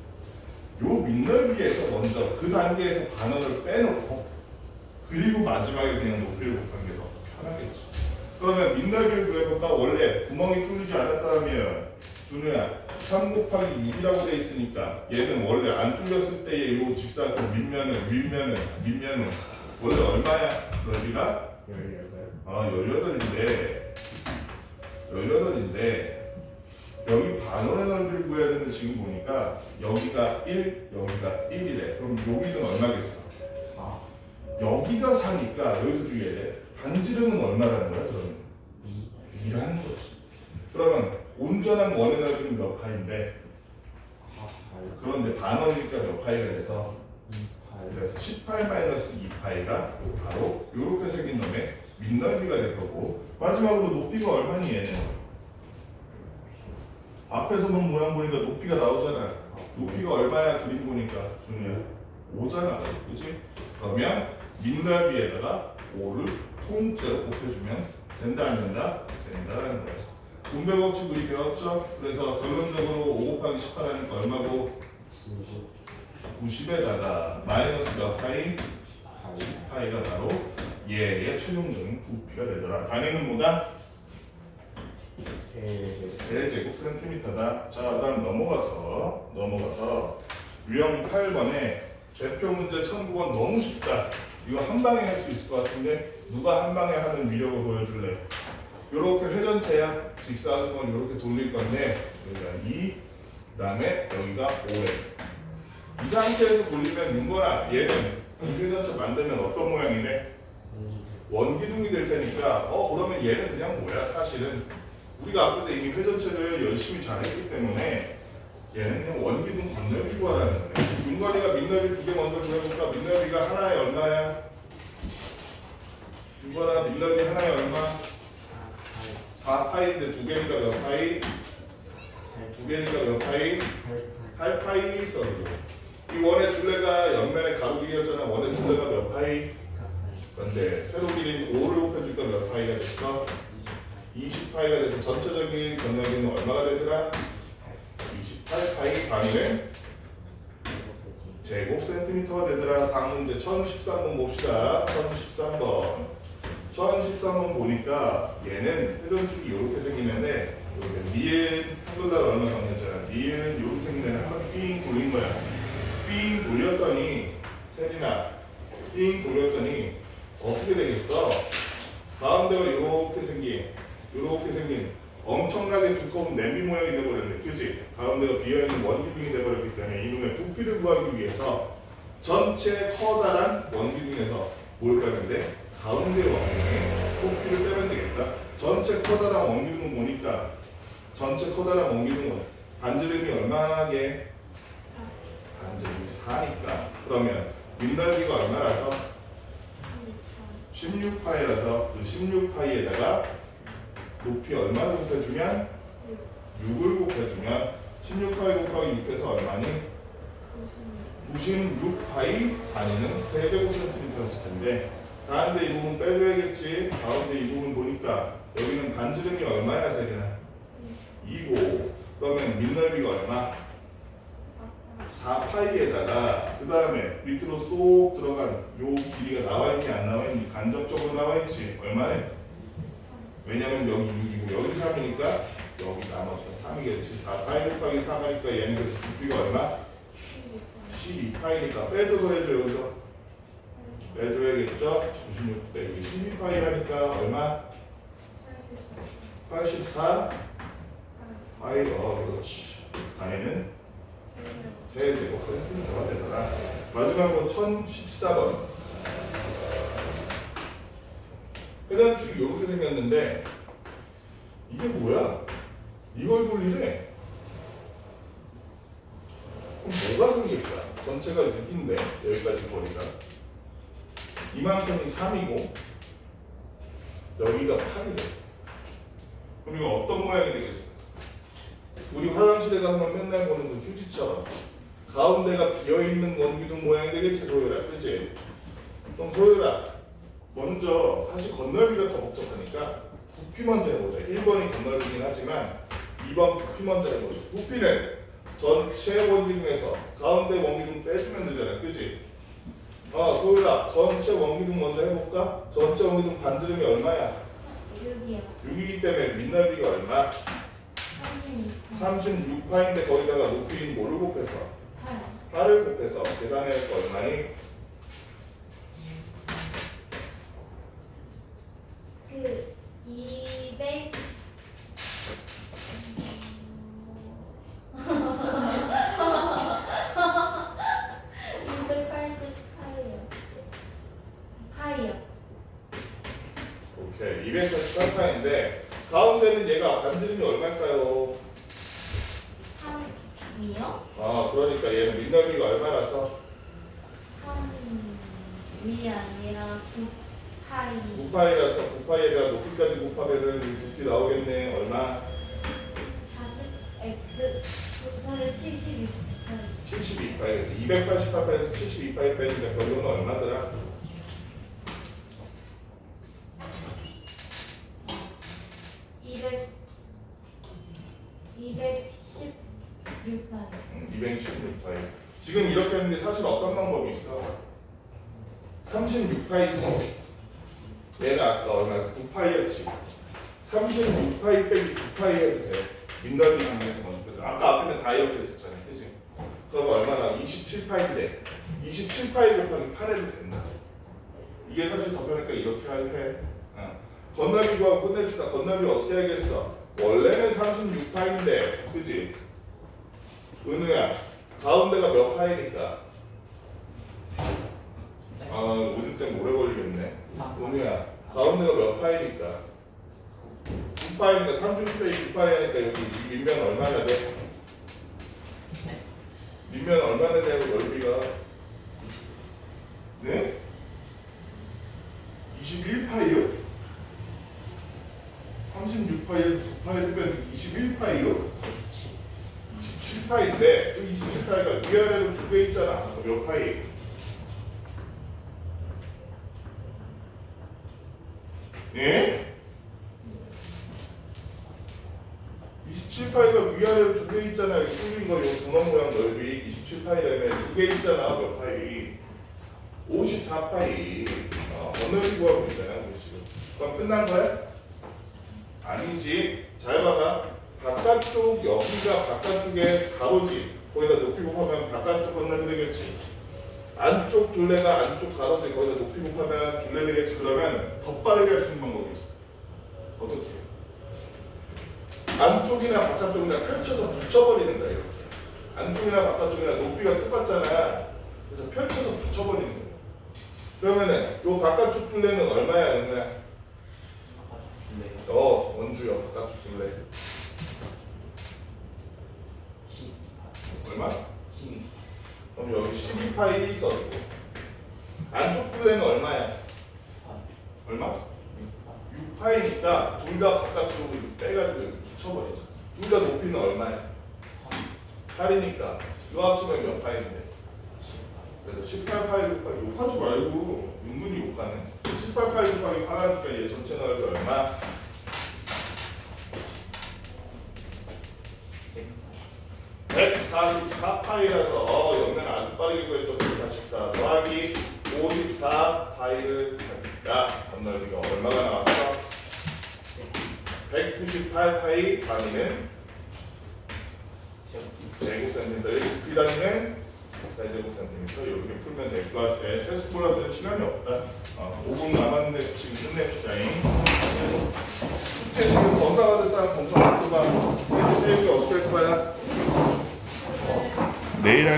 요 밑넓이에서 먼저 그 단계에서 반원을 빼놓고 그리고 마지막에 그냥 높이를 곱하는 게 더 편하겠지. 그러면 밑넓이를 구해볼까? 원래 구멍이 뚫리지 않았다면 준우야 3 곱하기 6이라고 돼 있으니까 얘는 원래 안 뚫렸을 때의 요 직사각형 밑면은 원래 얼마야? 넓이가? 18. 18인데 여기 반원의 넓이를 구해야 되는데 지금 보니까 여기가 1, 여기가 1이래. 그럼 여기는 얼마겠어? 4. 여기가 4니까 여기서 주의해야 돼. 반지름은 얼마라는 거야? 그러면 2라는 거지. 그러면 온전한 원의 넓이는 몇 파인데? 8. 그런데 반원이니까 몇 파이가 돼서 28. 그래서 18 마이너스 2파이가 바로 이렇게 생긴 놈의 밑넓이가 될 거고 마지막으로 높이가 얼마니 얘는? 앞에서 본 모양 보니까 높이가 나오잖아. 높이가 얼마야? 그림 보니까 준우야 5잖아. 그치? 그러면 밑넓이에다가 5를 통째로 곱해주면 된다 안 된다? 된다라는 거야. 분배 법칙 우리 배웠죠? 그래서 결론적으로 5 곱하기 18 하니까 얼마고? 90에다가 마이너스 몇 파이? 10파이가 바로 얘의 최종적인 부피가 되더라. 단위는 뭐다? 세제곱 센티미터다. 자, 그다음 넘어가서 유형 8번에 대표 문제 1009번 너무 쉽다. 이거 한 방에 할 수 있을 것 같은데 누가 한 방에 하는 위력을 보여줄래? 요렇게 회전체야. 직사각형을 이렇게 돌릴 건데 여기가 2, 그다음에 여기가 5래. 이 상태에서 돌리면 윤거나 얘는 이 회전체 만들면 어떤 모양이래? 원기둥이 될 테니까 그러면 얘는 그냥 뭐야? 사실은 우리가 앞에서 이미 회전체를 열심히 잘했기 때문에 얘는 그냥 원기둥 건널비 구하라는 거예요. 윤건이가 민너비 2개 먼저 구해볼까? 민너비가 하나에 얼마야? 윤건아 민너비 하나에 얼마? 4파이인데 2개니까 몇 파이? 2개니까 몇 파이? 8파이 써도 이 원의 둘레가 옆면의 가로 길이였잖아. 원의 둘레가 몇 파이? 그런데 세로 길이는 5를 곱해주니까 몇 파이가 됐어? 20파이가 돼서 전체적인 건널비는 얼마가 되더라? 28파이 단위는 제곱 센티미터가 되더라. 상문제 1013번 봅시다. 1013번 1013번 보니까 얘는 회전축이 이렇게 생기는데 이렇게 니은 한글날 얼마 정했잖아. 니은 이렇게 생기는 한번 삥 돌린 거야. 삥 돌렸더니 세진아 삥 돌렸더니 어떻게 되겠어? 가운데가 이렇게 생긴 엄청나게 두꺼운 냄비 모양이 되어버렸네. 그치? 가운데가 비어있는 원기둥이 되어버렸기 때문에 이놈의 부피를 구하기 위해서 전체 커다란 원기둥에서 뭘 빼면 돼? 가운데 원기둥에 부피를 빼면 되겠다. 전체 커다란 원기둥 보니까 전체 커다란 원기둥은 반지름이 얼마게? 반지름이 4니까 그러면 밑넓이가 얼마라서? 16파이라서 그 16파이에다가 높이 얼마를 곱해주면? 6을 곱해주면 16파이 곱하기 6해서 얼마니? 96파이 단위는 세제곱센티미터였을 텐데 가운데 이 부분 빼줘야겠지. 가운데 이 부분 보니까 여기는 반지름이 얼마야 세리나? 2고 그러면 밑넓이가 얼마? 4파이에다가 그 다음에 밑으로 쏙 들어간 요 길이가 나와있니 안 나와있니? 간접적으로 나와있지. 얼마네? 왜냐면 여기 6이고 여기 3이니까 여기 나머지가 3이겠지. 4파이 곱하기 3하니까 얘는 그래서 부피가 얼마? 12파이니까 빼줘서 해줘. 여기서 빼줘야겠죠. 96 빼기 12파이 하니까 얼마? 84 파이. 그렇지. 단위는 세제곱 센티미터가 되더라. 마지막으로 1014번 회전축이 이렇게 생겼는데 이게 뭐야? 이걸 돌리래. 그럼 뭐가 생길까? 전체가 6인데 여기까지 거리가 이만큼이 3이고 여기가 8이래. 그럼 이거 어떤 모양이 되겠어? 우리 화장실에 가면 맨날 보는 그 휴지처럼 가운데가 비어있는 원기둥 모양이 되겠지 소율아. 그치? 그럼 소율아 먼저 사실 건널비가 더 복잡하니까 부피 먼저 해보자. 1번이 건널비긴 하지만 2번 부피 먼저 해보자. 부피는 전체 원기둥에서 가운데 원기둥 빼주면 되잖아. 그치? 소율아 전체 원기둥 먼저 해볼까? 전체 원기둥 반지름이 얼마야? 6이요. 6이기 때문에 밑넓이가 얼마? 36파인데 거기다가 높이인 뭐를 곱해서? 8을 곱해서 계산해볼 거 얼마니? 그 200 288이요. 파이요. 오케이. 288파인데 가운데는 얘가 반지름이 얼마일까요? 3이요? 그러니까 얘는 밑넓이가 얼마라서? 3이 아니라 9파이. 9파이라서 9파이에다가 높이까지 곱하면은 높이 나오겠네. 얼마? 72파이에서 288파이에서 72파이 빼니까 결론은 얼마더라? 216파이. 지금 이렇게 했는데 사실 어떤 방법이 있어? 36파이지. 얘는 아까 얼마였어? 9파이였지. 36파이 빼기 9파이 해도 돼. 밑넓이 관계에서 먼저 빼자. 아까 앞에는 다 이렇게 했었잖아. 그치? 그럼 얼마나? 27파인데 27파이 곱하기 8 해도 된다. 이게 사실 더 편하니까 이렇게 해. 건널비 구하고 끝냅시다. 건널비 어떻게 해야겠어? 원래는 36파인데 그치? 은우야 가운데가 몇 파이니까? 오줌 때문에 오래 걸리겠네. 은우야 가운데가 몇 파이니까? 9파이니까 3주 빼기 9파이니까 여기 이 밑면 얼마나 돼? 밑면 얼마나 되고 넓이가? 네? 21파이요? 36파이에서 9파이 빼면 21파이요? 27파이인데 그 27파이가 위아래로 두 개 있잖아. 몇 파이? 예? 27파이가 위아래로 두 개 있잖아. 여기 뚫린 거, 요 분원 모양 넓이 27파이라면 두 개 있잖아. 몇 파이? 54파이. 넓이 구하고 있잖아. 우리 지금. 그럼 끝난 거야? 아니지. 잘 봐봐. 바깥쪽, 여기가 바깥쪽에 가로지. 거기다 높이 곱하면 바깥쪽 건너면 되겠지. 안쪽 둘레가 안쪽 가로지. 거기다 높이 곱하면 둘레 되겠지. 그러면 더 빠르게 할 수 있는 방법이 있어. 어떻게? 안쪽이나 바깥쪽이나 펼쳐서 붙여버리는 거야. 이렇게. 안쪽이나 바깥쪽이나 높이가 똑같잖아. 그래서 펼쳐서 붙여버리는 거야. 그러면은 요 바깥쪽 둘레는 얼마야, 은사야? 원주요. 바깥쪽 둘레. 10. 얼마? 12. 그럼 여기 12파이 써주고. 안쪽 둘레는 얼마야? 얼마? 6파이니까 둘 다 바깥쪽으로 빼가지고 이렇게 붙여버리자. 둘 다 높이는 얼마야? 8이니까 이거 합치면 몇 파이인데? 그래서 18파이 곱하기 욕하지 말고 은근히 욕하네. 18파이 곱하기 8하니까 얘 전체 넓이 얼마? 144파이라서 영면 아주 빠르게 구했죠. 144 더하기 54파이를 하니까 건널비가 얼마가 나왔어? 198파이 단위는 제곱센티미터, 그 단위는 4제곱센티미터. 이렇게 풀면 될 것 같아. 테스트 보려면 시간이 없다. 5분 남았는데 지금 끝냅시다. 숙제 지금 검사 받을 사람 검사 받고 가. 이제 세율이 어떻게 할 거야? 내일 할